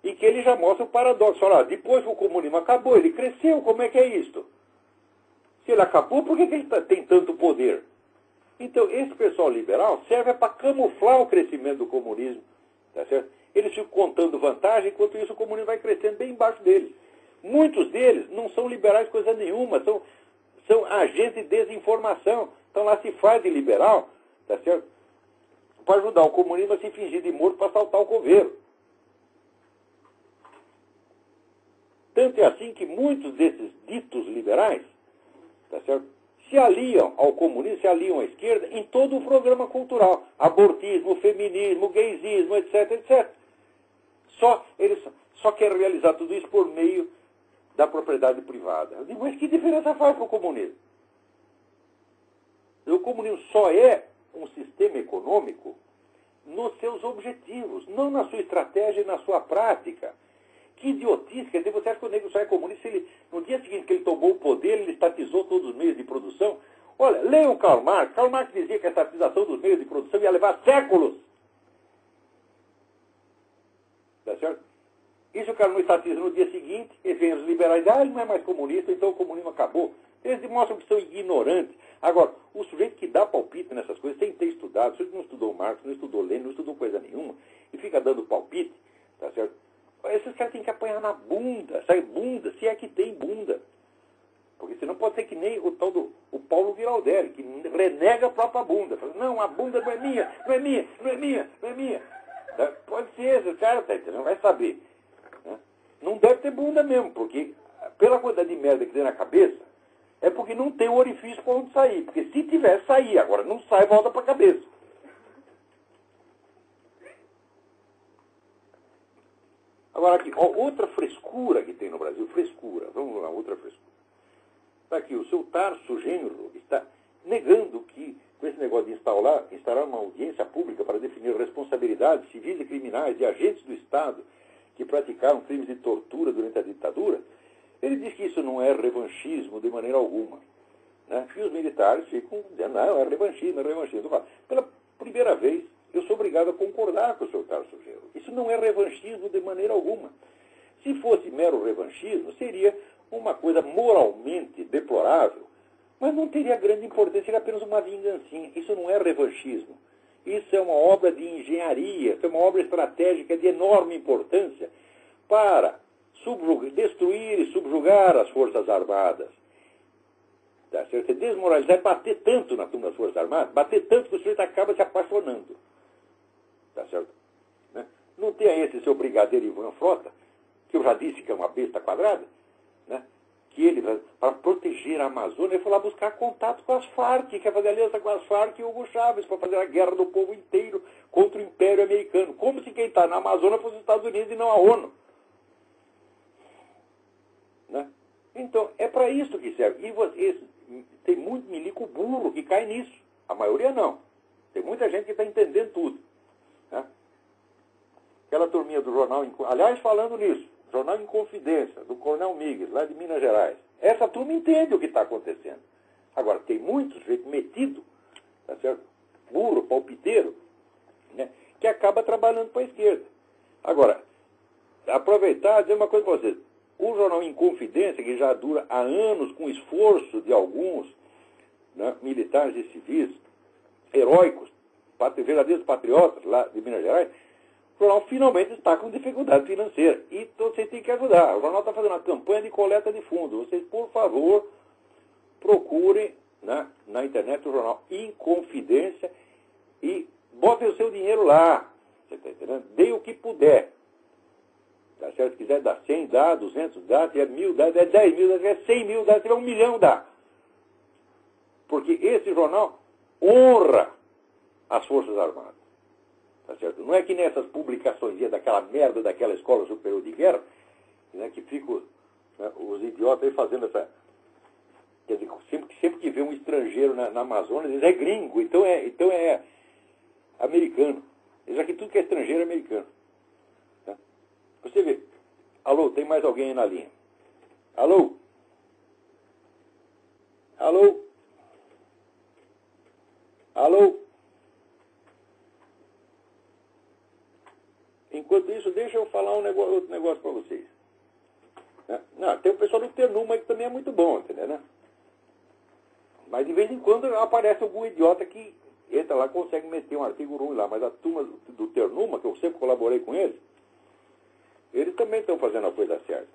e que ele já mostra o paradoxo. Olha, depois que o comunismo acabou, ele cresceu, como é que é isto? Se ele acabou, por que ele tem tanto poder? Então, esse pessoal liberal serve para camuflar o crescimento do comunismo, tá certo? Eles ficam contando vantagem, enquanto isso o comunismo vai crescendo bem embaixo deles. Muitos deles não são liberais coisa nenhuma, são agentes de desinformação. Então lá se faz de liberal, tá certo? Para ajudar o comunismo a se fingir de morto para assaltar o governo. Tanto é assim que muitos desses ditos liberais, tá certo, se aliam ao comunismo, se aliam à esquerda em todo o programa cultural. Abortismo, feminismo, gaysismo, etc, etc. Eles só querem realizar tudo isso por meio da propriedade privada. Eu digo, mas que diferença faz com o comunismo? O comunismo só é um sistema econômico nos seus objetivos, não na sua estratégia e na sua prática. Que idiotice, quer dizer, você acha que o negro só é comunista se ele, no dia seguinte que ele tomou o poder, ele estatizou todos os meios de produção? Olha, leiam Karl Marx. Karl Marx dizia que a estatização dos meios de produção ia levar séculos. Tá certo? E se o cara não estatiza no dia seguinte, e vem os liberais, ele não é mais comunista, então o comunismo acabou. Eles demonstram que são ignorantes. Agora, o sujeito que dá palpite nessas coisas, sem ter estudado, o sujeito não estudou Marx, não estudou Lenin, não estudou coisa nenhuma, e fica dando palpite, tá certo? Esses caras têm que apanhar na bunda, sabe? Bunda, se é que tem bunda. Porque senão pode ser que nem o tal do o Paulo Giraldelli, que renega a própria bunda. Fala, não, a bunda não é minha, não é minha, não é minha, não é minha. Pode ser, esse cara não vai saber. Né? Não deve ter bunda mesmo, porque pela quantidade de merda que tem na cabeça, é porque não tem o orifício para onde sair. Porque se tivesse, sair. Agora não sai, volta para a cabeça. Agora aqui, ó, outra frescura que tem no Brasil, frescura, vamos lá, outra frescura. Está aqui, o seu Tarso Genro está negando que, com esse negócio de instaurar uma audiência pública para definir responsabilidades civis e criminais de agentes do Estado que praticaram crimes de tortura durante a ditadura, ele diz que isso não é revanchismo de maneira alguma. Né? E os militares ficam dizendo, não, é revanchismo, é revanchismo. Pela primeira vez, eu sou obrigado a concordar com o seu Tarso Genro. Isso não é revanchismo de maneira alguma. Se fosse mero revanchismo, seria uma coisa moralmente deplorável, mas não teria grande importância, seria apenas uma vingancinha. Isso não é revanchismo. Isso é uma obra de engenharia, isso é uma obra estratégica de enorme importância para destruir e subjugar as Forças Armadas. Tá certo? Desmoralizar é bater tanto na turma das Forças Armadas, bater tanto que o sujeito acaba se apaixonando. Tá certo? Né? Não tem esse seu brigadeiro Ivan Frota, que eu já disse que é uma besta quadrada, né? Que ele, para proteger a Amazônia, ele foi lá buscar contato com as Farc, quer fazer aliança com as Farc e Hugo Chávez, para fazer a guerra do povo inteiro contra o Império Americano. Como se quem está na Amazônia fosse os Estados Unidos e não a ONU. Né? Então, é para isso que serve. E tem muito milico burro que cai nisso. A maioria não. Tem muita gente que está entendendo tudo. Né? Aquela turminha do jornal, aliás, falando nisso, Jornal em Confidência, do Coronel Miguel, lá de Minas Gerais. Essa turma entende o que está acontecendo. Agora, tem muitos gente metido, tá certo? Burro, palpiteiro, né? Que acaba trabalhando para a esquerda. Agora, aproveitar e dizer uma coisa para vocês. O Jornal em Confidência, que já dura há anos com esforço de alguns, né, militares e civis, heróicos, verdadeiros patriotas lá de Minas Gerais, o jornal finalmente está com dificuldade financeira. E vocês têm que ajudar. O jornal está fazendo uma campanha de coleta de fundos. Vocês, por favor, procurem, né, na internet o jornal em Confidência e botem o seu dinheiro lá. Você está entendendo? Dê o que puder. Tá certo? Se quiser dar 100, dá, 200, dá, se é 1.000, dá, se é 10 mil, se é 100 mil, dá, se é 1 milhão, dá. Porque esse jornal honra as Forças Armadas. Tá certo? Não é que nessas publicações daquela merda daquela Escola Superior de Guerra, né, que ficam, né, os idiotas aí fazendo essa... Quer dizer, sempre que vê um estrangeiro na Amazônia, diz, é gringo, então é americano. Já que tudo que é estrangeiro é americano. Tá? Você vê. Alô, tem mais alguém aí na linha? Alô? Alô? Alô? Enquanto isso, deixa eu falar outro negócio para vocês. Não, tem o pessoal do Ternuma que também é muito bom, entendeu? Né? Mas de vez em quando aparece algum idiota que entra lá e consegue meter um artigo ruim lá. Mas a turma do Ternuma, que eu sempre colaborei com eles também estão fazendo a coisa certa.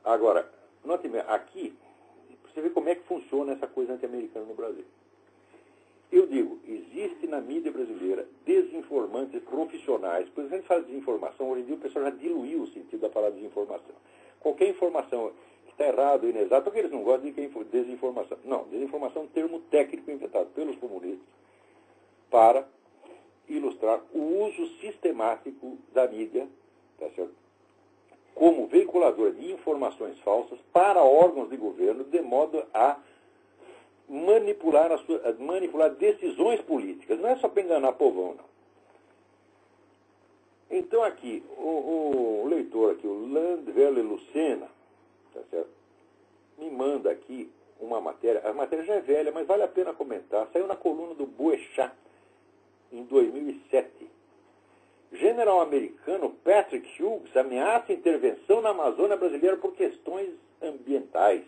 Agora, note bem, aqui, você vê como é que funciona essa coisa anti-americana no Brasil. Eu digo, existe na mídia brasileira desinformantes profissionais. Quando a gente fala de desinformação, hoje em dia o pessoal já diluiu o sentido da palavra desinformação. Qualquer informação que está errada ou inexata, porque eles não gostam de desinformação. Não, desinformação é um termo técnico inventado pelos comunistas para ilustrar o uso sistemático da mídia, tá certo? Como veiculadora de informações falsas para órgãos de governo, de modo a manipular decisões políticas. Não é só para enganar povão, não. Então aqui, o leitor aqui, o Landvele Lucena, tá certo? Me manda aqui uma matéria. A matéria já é velha, mas vale a pena comentar. Saiu na coluna do Boechat, em 2007. General americano Patrick Hughes ameaça intervenção na Amazônia brasileira por questões ambientais.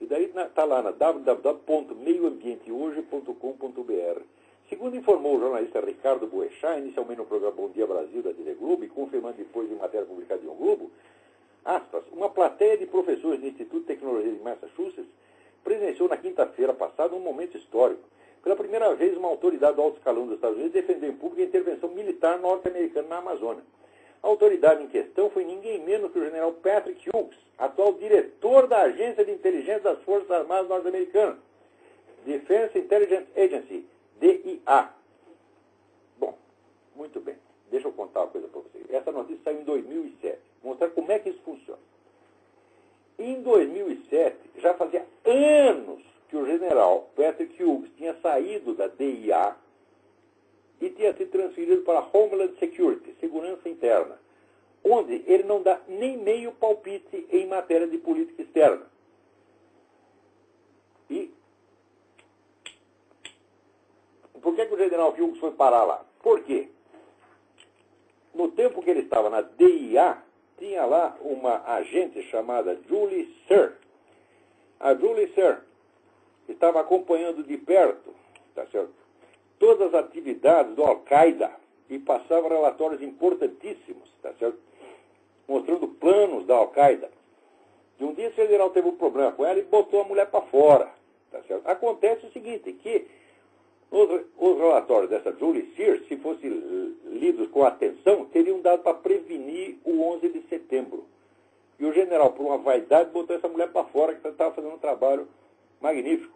E daí está lá na www.meioambientehoje.com.br. Segundo informou o jornalista Ricardo Boechat, inicialmente no programa Bom Dia Brasil da TV Globo, e confirmando depois em matéria publicada em O Globo, aspas, uma plateia de professores do Instituto de Tecnologia de Massachusetts presenciou na quinta-feira passada um momento histórico. Pela primeira vez, uma autoridade do alto escalão dos Estados Unidos defendeu em público a intervenção militar norte-americana na Amazônia. A autoridade em questão foi ninguém menos que o general Patrick Hughes, atual diretor da Agência de Inteligência das Forças Armadas Norte-Americanas, Defense Intelligence Agency, DIA. Bom, muito bem. Deixa eu contar uma coisa para vocês. Essa notícia saiu em 2007. Vou mostrar como é que isso funciona. Em 2007, já fazia anos que o general Patrick Hughes tinha saído da DIA e tinha sido transferido para a Homeland Security, Segurança Interna, onde ele não dá nem meio palpite em matéria de política externa. E por que o general Hughes foi parar lá? Por quê? No tempo que ele estava na DIA, tinha lá uma agente chamada Julie Sir. A Julie Sir estava acompanhando de perto, tá certo, todas as atividades do Al-Qaeda e passava relatórios importantíssimos, tá certo, mostrando planos da Al-Qaeda. E um dia esse general teve um problema com ela e botou a mulher para fora, tá certo. Acontece o seguinte, que os relatórios dessa Julie Sears, se fossem lidos com atenção, teriam dado para prevenir o 11 de setembro. E o general, por uma vaidade, botou essa mulher para fora, que estava fazendo um trabalho magnífico.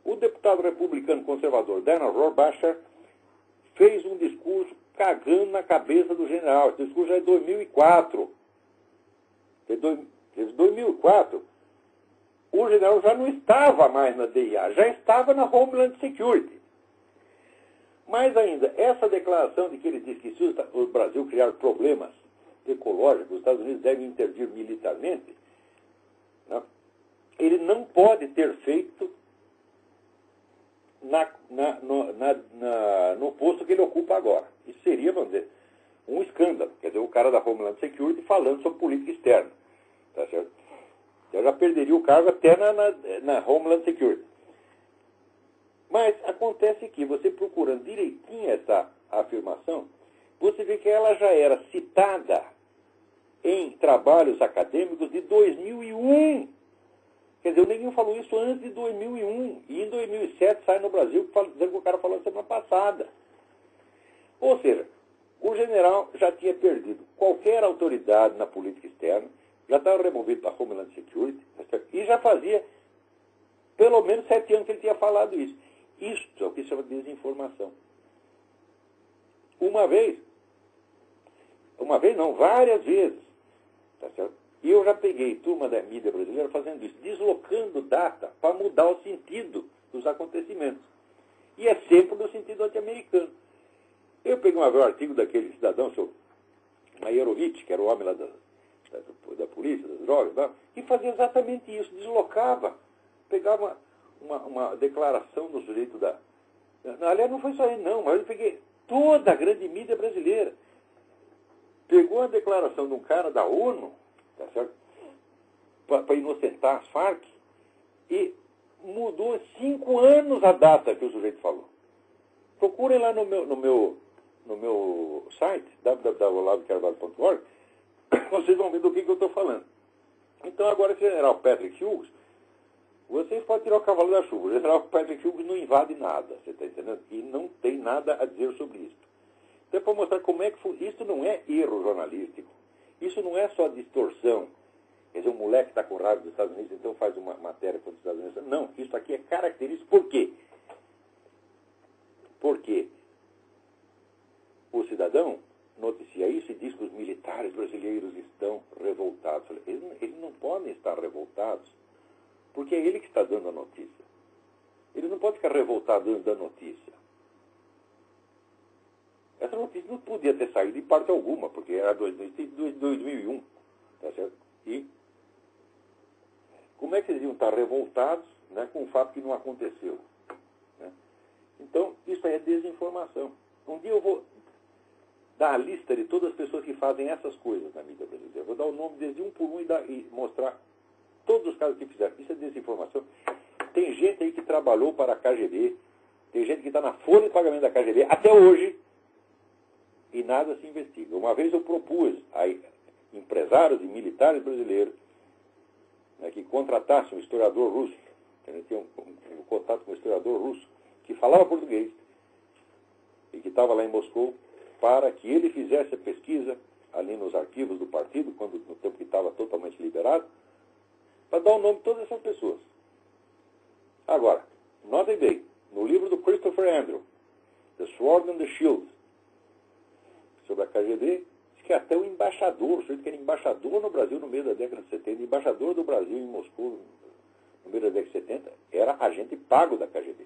O deputado republicano conservador Dana Rohrabacher fez um discurso cagando na cabeça do general. Esse discurso já é de 2004. Em 2004, o general já não estava mais na DIA, já estava na Homeland Security. Mais ainda, essa declaração de que ele diz que se o Brasil criar problemas ecológicos, os Estados Unidos devem intervir militarmente, né? Ele não pode ter feito no posto que ele ocupa agora. Isso seria, vamos dizer, um escândalo. Quer dizer, o cara da Homeland Security falando sobre política externa. Tá certo? Eu já perderia o cargo até na Homeland Security. Mas acontece que, você procurando direitinho essa afirmação, você vê que ela já era citada em trabalhos acadêmicos de 2001. Quer dizer, ninguém falou isso antes de 2001. E em 2007 sai no Brasil dizendo que o cara falou semana passada. Ou seja, o general já tinha perdido qualquer autoridade na política externa, já estava removido da Homeland Security, e já fazia pelo menos 7 anos que ele tinha falado isso. Isto é o que se chama de desinformação. Várias vezes. Tá certo? E eu já peguei turma da mídia brasileira fazendo isso, deslocando data para mudar o sentido dos acontecimentos. E é sempre no sentido anti-americano. Eu peguei uma vez um artigo daquele cidadão, seu Maierovitch, que era o homem lá da polícia, das drogas, e fazia exatamente isso, deslocava, pegava uma declaração do sujeito da... Aliás, não foi só ele não, mas eu peguei toda a grande mídia brasileira. Pegou a declaração de um cara da ONU, tá certo? Para inocentar as Farc, e mudou 5 anos a data que o sujeito falou. Procurem lá no meu site, www.olavecarvalho.org, vocês vão ver do que eu estou falando. Então, agora, esse general Patrick Hughes, vocês podem tirar o cavalo da chuva. O general Patrick Hughes não invade nada, você está entendendo? E não tem nada a dizer sobre isso. Então, para mostrar como é que foi. Isso não é erro jornalístico. Isso não é só distorção. Quer dizer, um moleque está com raiva dos Estados Unidos, então faz uma matéria contra os Estados Unidos. Não, isso aqui é característico. Por quê? Porque o cidadão noticia isso e diz que os militares brasileiros estão revoltados. Eles não podem estar revoltados, Porque é ele que está dando a notícia. Ele não pode ficar revoltado dando a notícia. Essa notícia não podia ter saído de parte alguma, porque era 2001. Tá certo? E como é que eles iam estar revoltados, né, com o fato que não aconteceu? Né? Então, isso aí é desinformação. Um dia eu vou dar a lista de todas as pessoas que fazem essas coisas na mídia brasileira. Eu vou dar o nome deles um por um e mostrar todos os casos que fizeram. Isso é desinformação. Tem gente aí que trabalhou para a KGB, tem gente que está na folha de pagamento da KGB até hoje e nada se investiga. Uma vez eu propus a empresários e militares brasileiros, né, que contratassem um historiador russo, que a gente tinha um contato com um historiador russo, que falava português e que estava lá em Moscou, para que ele fizesse a pesquisa ali nos arquivos do partido, no tempo que estava totalmente liberado, para dar o nome de todas essas pessoas. Agora, notem bem, no livro do Christopher Andrew, The Sword and the Shield, sobre a KGB, diz que até o embaixador, o sujeito que era embaixador no Brasil no meio da década de 70, embaixador do Brasil em Moscou no meio da década de 70, era agente pago da KGB.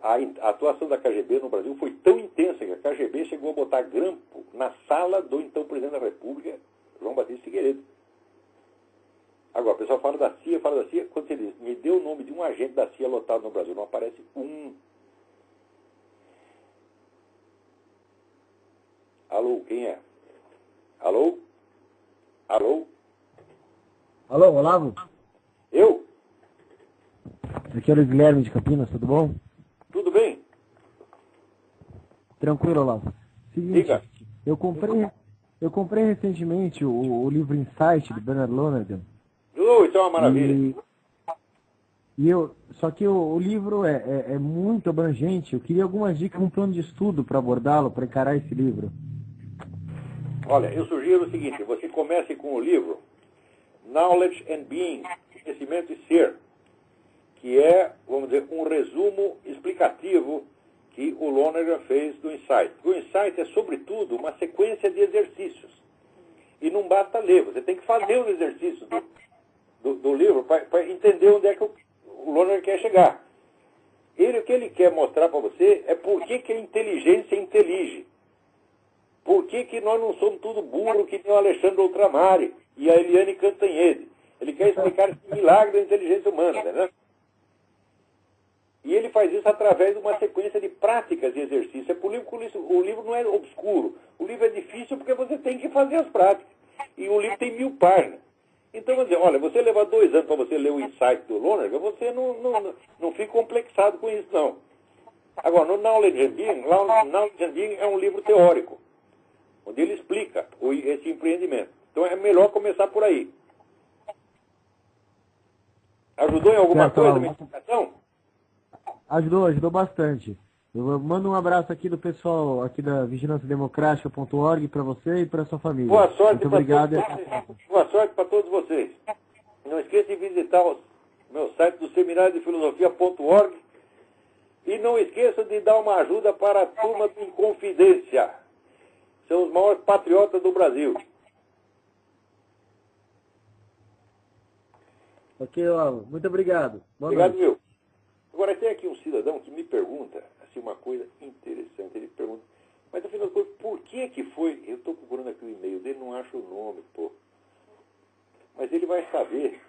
A atuação da KGB no Brasil foi tão intensa que a KGB chegou a botar grampo na sala do então presidente da República, João Batista Figueiredo. Agora, o pessoal fala da CIA, quando você diz, me deu o nome de um agente da CIA lotado no Brasil, não aparece um. Alô, quem é? Alô? Alô? Alô, Olavo? Eu? Aqui é o Guilherme de Campinas, tudo bom? Tudo bem? Tranquilo, Olavo. Seguinte, Diga. eu comprei recentemente o livro Insight, do Bernard Lonergan. Isso é uma maravilha. Só que o livro é muito abrangente. Eu queria algumas dicas, um plano de estudo para abordá-lo, para encarar esse livro. Olha, eu sugiro o seguinte, você comece com o livro Knowledge and Being, Conhecimento e Ser, que é, vamos dizer, um resumo explicativo que o Lonergan fez do Insight. O Insight é, sobretudo, uma sequência de exercícios. E não basta ler, você tem que fazer os exercícios do livro para entender onde é que o Lonergan quer chegar. O que ele quer mostrar para você é por que a inteligência intelige. Por que nós não somos tudo burro que nem o Alexandre Outramare e a Eliane Cantanhede. Ele quer explicar esse milagre da inteligência humana, né? E ele faz isso através de uma sequência de práticas e exercícios. É por o livro não é obscuro. O livro é difícil porque você tem que fazer as práticas. E o livro tem 1000 páginas. Então, vamos dizer, olha, você levar 2 anos para você ler o Insight do Lonergan, você não fica complexado com isso, não. Agora, no Knowledge and Being é um livro teórico, onde ele explica esse empreendimento. Então, é melhor começar por aí. Ajudou em alguma coisa a minha explicação? Ajudou bastante. Eu mando um abraço aqui do pessoal aqui da vigilanciademocrática.org para você e para sua família. Boa sorte. Muito obrigado. Boa sorte para todos vocês. Não esqueça de visitar o meu site do Seminário de Filosofia.org e não esqueça de dar uma ajuda para a turma do Inconfidência. São os maiores patriotas do Brasil. Ok, Olavo. Muito obrigado. Obrigado, meu. Agora, tem aqui um cidadão que me pergunta assim, uma coisa interessante. Ele pergunta, mas afinal de contas, por que foi... Eu estou procurando aqui o e-mail dele, não acho o nome, pô. Mas ele vai saber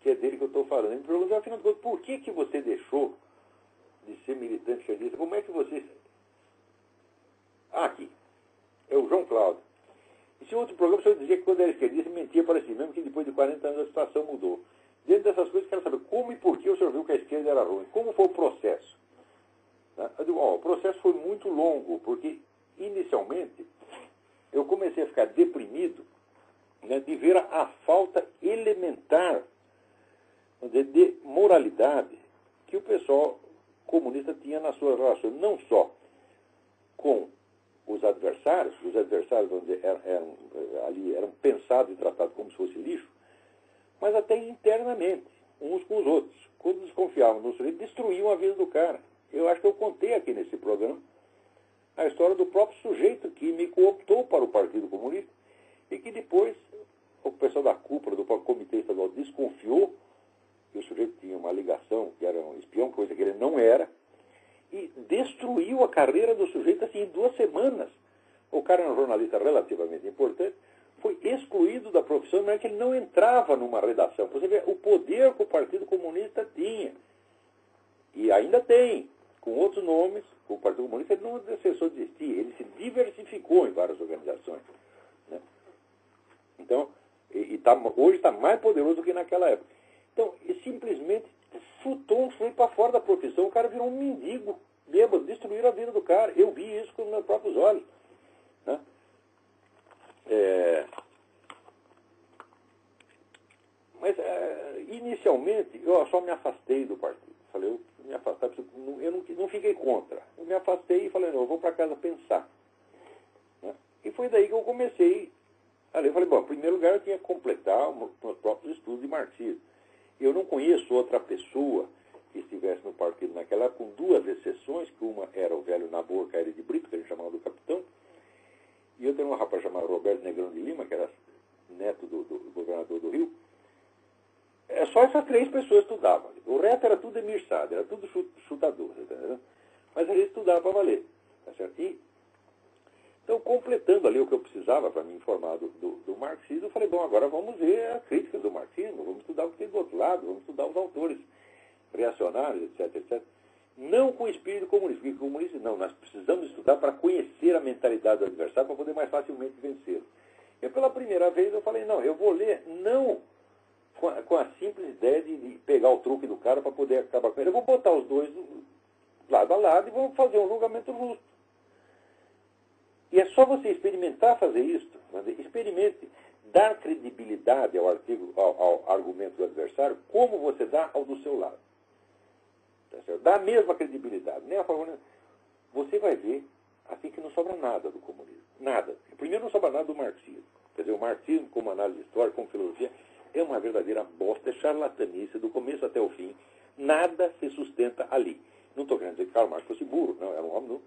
que é dele que eu estou falando. Ele me pergunta, afinal de contas, por que você deixou de ser militante esquerdista? Como é que você... aqui. É o João Cláudio. Esse outro programa, o senhor dizia que quando era esquerdista, mentia para si mesmo, que depois de 40 anos a situação mudou. Dentro dessas coisas, quero saber como e por que o senhor viu que a esquerda era ruim. Como foi o processo? Eu digo, o processo foi muito longo, porque, inicialmente, eu comecei a ficar deprimido, né, de ver a falta elementar, vamos dizer, de moralidade que o pessoal comunista tinha nas suas relações, não só com os adversários, vamos dizer, eram pensados e tratados como se fosse lixo, mas até internamente, uns com os outros. Quando desconfiavam do sujeito, destruíam a vida do cara. Eu acho que eu contei aqui nesse programa a história do próprio sujeito que me cooptou para o Partido Comunista e que depois o pessoal da cúpula do comitê estadual desconfiou que o sujeito tinha uma ligação, que era um espião, coisa que ele não era, e destruiu a carreira do sujeito assim em 2 semanas. O cara era um jornalista relativamente importante, foi excluído da profissão, mas que ele não entrava numa redação. Você vê o poder que o Partido Comunista tinha. E ainda tem, com outros nomes. O Partido Comunista ele não cessou de existir, ele se diversificou em várias organizações. Né? Então, hoje está mais poderoso do que naquela época. Então, simplesmente chutou um sujeito para fora da profissão, o cara virou um mendigo, bêbado, destruíram a vida do cara. Eu vi isso com meus próprios olhos. Né? Mas, inicialmente, eu só me afastei do partido. Falei, eu me afastei, eu não fiquei contra. Eu me afastei e falei, não, eu vou para casa pensar. Né? E foi daí que eu comecei. Ali eu falei, bom, em primeiro lugar eu tinha que completar os meus próprios estudos de marxismo. Eu não conheço outra pessoa que estivesse no partido naquela época, com 2 exceções, que uma era o velho Nabor Caire de Brito, que a gente chamava do capitão, e eu tenho um rapaz chamado Roberto Negrão de Lima, que era neto do governador do Rio. Só essas 3 pessoas estudavam. O resto era tudo emirsado, era tudo chutador. Tá, mas ele estudava para valer. Tá certo? Então, completando ali o que eu precisava para me informar do marxismo, eu falei, bom, agora vamos ver as críticas do marxismo, vamos estudar o que tem do outro lado, vamos estudar os autores reacionários, etc, etc. Não com o espírito comunista, porque comunista não, nós precisamos estudar para conhecer a mentalidade do adversário, para poder mais facilmente vencê-lo. E pela primeira vez eu falei, não, eu vou ler, não com a simples ideia de pegar o truque do cara para poder acabar com ele. Eu vou botar os dois lado a lado e vamos fazer um julgamento justo. E é só você experimentar fazer isso, experimente dar credibilidade ao argumento do adversário como você dá ao do seu lado. Tá certo? Dá a mesma credibilidade, nem a favor, nem... Você vai ver assim que não sobra nada do comunismo. Nada. Primeiro não sobra nada do marxismo. Quer dizer, o marxismo como análise histórica, como filosofia, é uma verdadeira bosta, é charlatanice, do começo até o fim. Nada se sustenta ali. Não estou querendo dizer que Karl Marx fosse burro, não, era um homem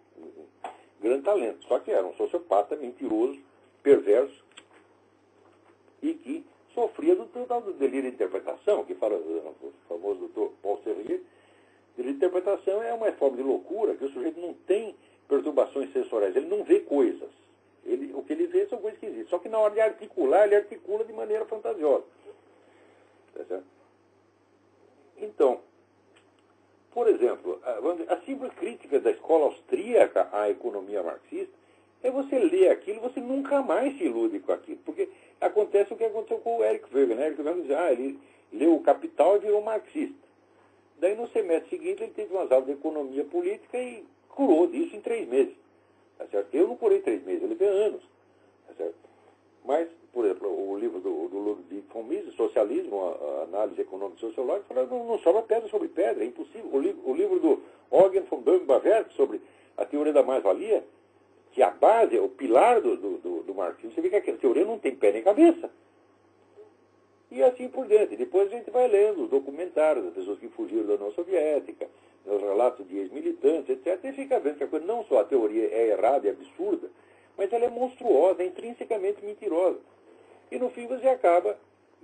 grande talento, só que era um sociopata, mentiroso, perverso, e que sofria do delírio de interpretação, que fala o famoso doutor Paul Serrier. Delírio de interpretação é uma forma de loucura, que o sujeito não tem perturbações sensoriais, ele não vê coisas. O que ele vê são coisas que existem. Só que na hora de articular, ele articula de maneira fantasiosa. Tá certo? Então, por exemplo, a simples crítica da escola austríaca à economia marxista é você ler aquilo, você nunca mais se ilude com aquilo. Porque acontece o que aconteceu com o Eric Wegener. Eric Wegener diz, ele leu o Capital e virou marxista. Daí no semestre seguinte ele teve umas aulas de economia política e curou disso em 3 meses. Tá certo? Eu não curei 3 meses, eu levei anos. Tá certo? Mas, por exemplo, o livro do Ludwig von Mises, Socialismo, a análise econômica e sociológica, fala, não sobra pedra sobre pedra, é impossível. O livro do Eugen von Böhm-Bawerk sobre a teoria da mais-valia, que a base, o pilar do marxismo, você vê que a teoria não tem pé nem cabeça. E assim por diante. Depois a gente vai lendo os documentários das pessoas que fugiram da União Soviética, os relatos de ex-militantes, etc. E fica vendo que a coisa, não só a teoria é errada e absurda, mas ela é monstruosa, é intrinsecamente mentirosa. E no fim você acaba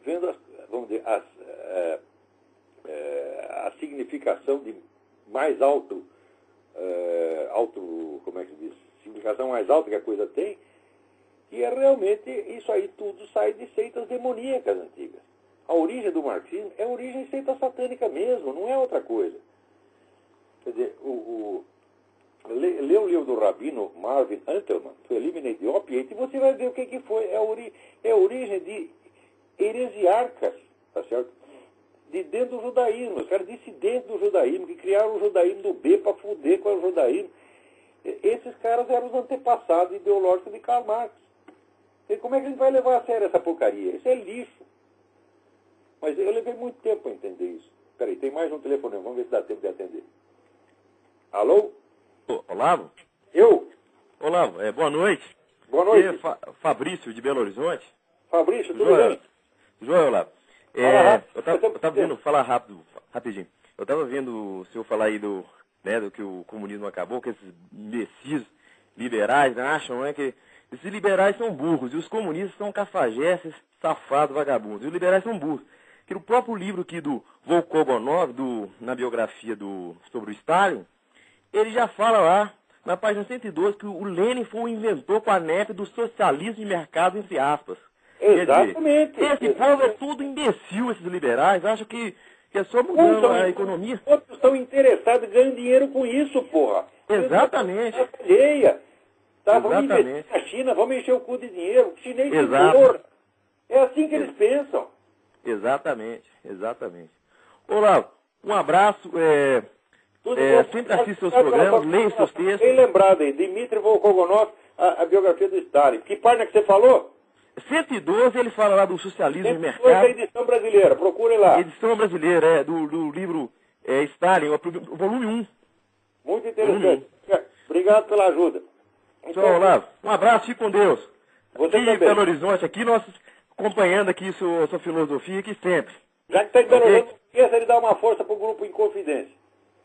vendo, a significação de mais alto, como é que se diz? Significação mais alta que a coisa tem, e é realmente isso aí tudo sai de seitas demoníacas antigas. A origem do marxismo é a origem de seita satânica mesmo, não é outra coisa. Quer dizer, lê o livro do rabino Marvin Antelman, to Eliminate the Opiate, e você vai ver o que foi. É a origem de heresiarcas, tá certo? De dentro do judaísmo, os caras dissidentes do judaísmo, que criaram o judaísmo do B para fuder com o judaísmo. Esses caras eram os antepassados ideológicos de Karl Marx. E como é que a gente vai levar a sério essa porcaria? Isso é lixo. Mas eu levei muito tempo para entender isso. Peraí, tem mais um telefone, vamos ver se dá tempo de atender. Alô? Olavo? Eu? Olavo, boa noite. Boa noite. Fabrício, de Belo Horizonte. Fabrício, tudo bem? Joia, Olavo. Eu tava vendo, falar rapidinho. Eu estava vendo o senhor falar aí do que o comunismo acabou, que esses imbecis liberais acham que esses liberais são burros e os comunistas são cafajestes safados, vagabundos. E os liberais são burros. Que no próprio livro aqui do Volkogonov, na biografia sobre o Stalin, ele já fala lá, na página 112, que o Lenin foi o inventor com a NEP do socialismo de mercado, entre aspas. Exatamente. Quer dizer, esse povo é tudo imbecil, esses liberais, acham que é só mudando a economia. Todos estão interessados em ganhar dinheiro com isso, porra. Exatamente. Vamos investir na China, vamos encher o cu de dinheiro. O chinês tem Exato. porra. É assim que eles pensam. Exatamente. Olavo, um abraço. Sempre assista seus programas, leia seus textos. Bem lembrado aí, Dmitry Volkogonov, a biografia do Stalin. Que página que você falou? 112 ele fala lá do socialismo de 112 mercado. é a edição brasileira, procurem lá. Edição brasileira, do livro Stalin, o volume 1. Muito interessante. Obrigado pela ajuda. Então, Olavo, um abraço, fique com Deus. Você aqui em também. Belo Horizonte, aqui nós acompanhando aqui sua filosofia aqui sempre. Já que está em Belo Horizonte, não esqueça de dar uma força para o grupo Inconfidência.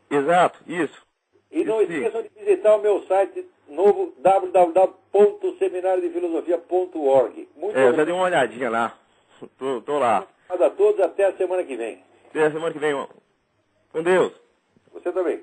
Exato, isso. E não Isso, esqueçam de visitar o meu site novo, www.seminariodefilosofia.org. Muito eu já dei uma olhadinha lá. Tô lá. obrigado a todos, até a semana que vem. Até a semana que vem, com Deus. Você também.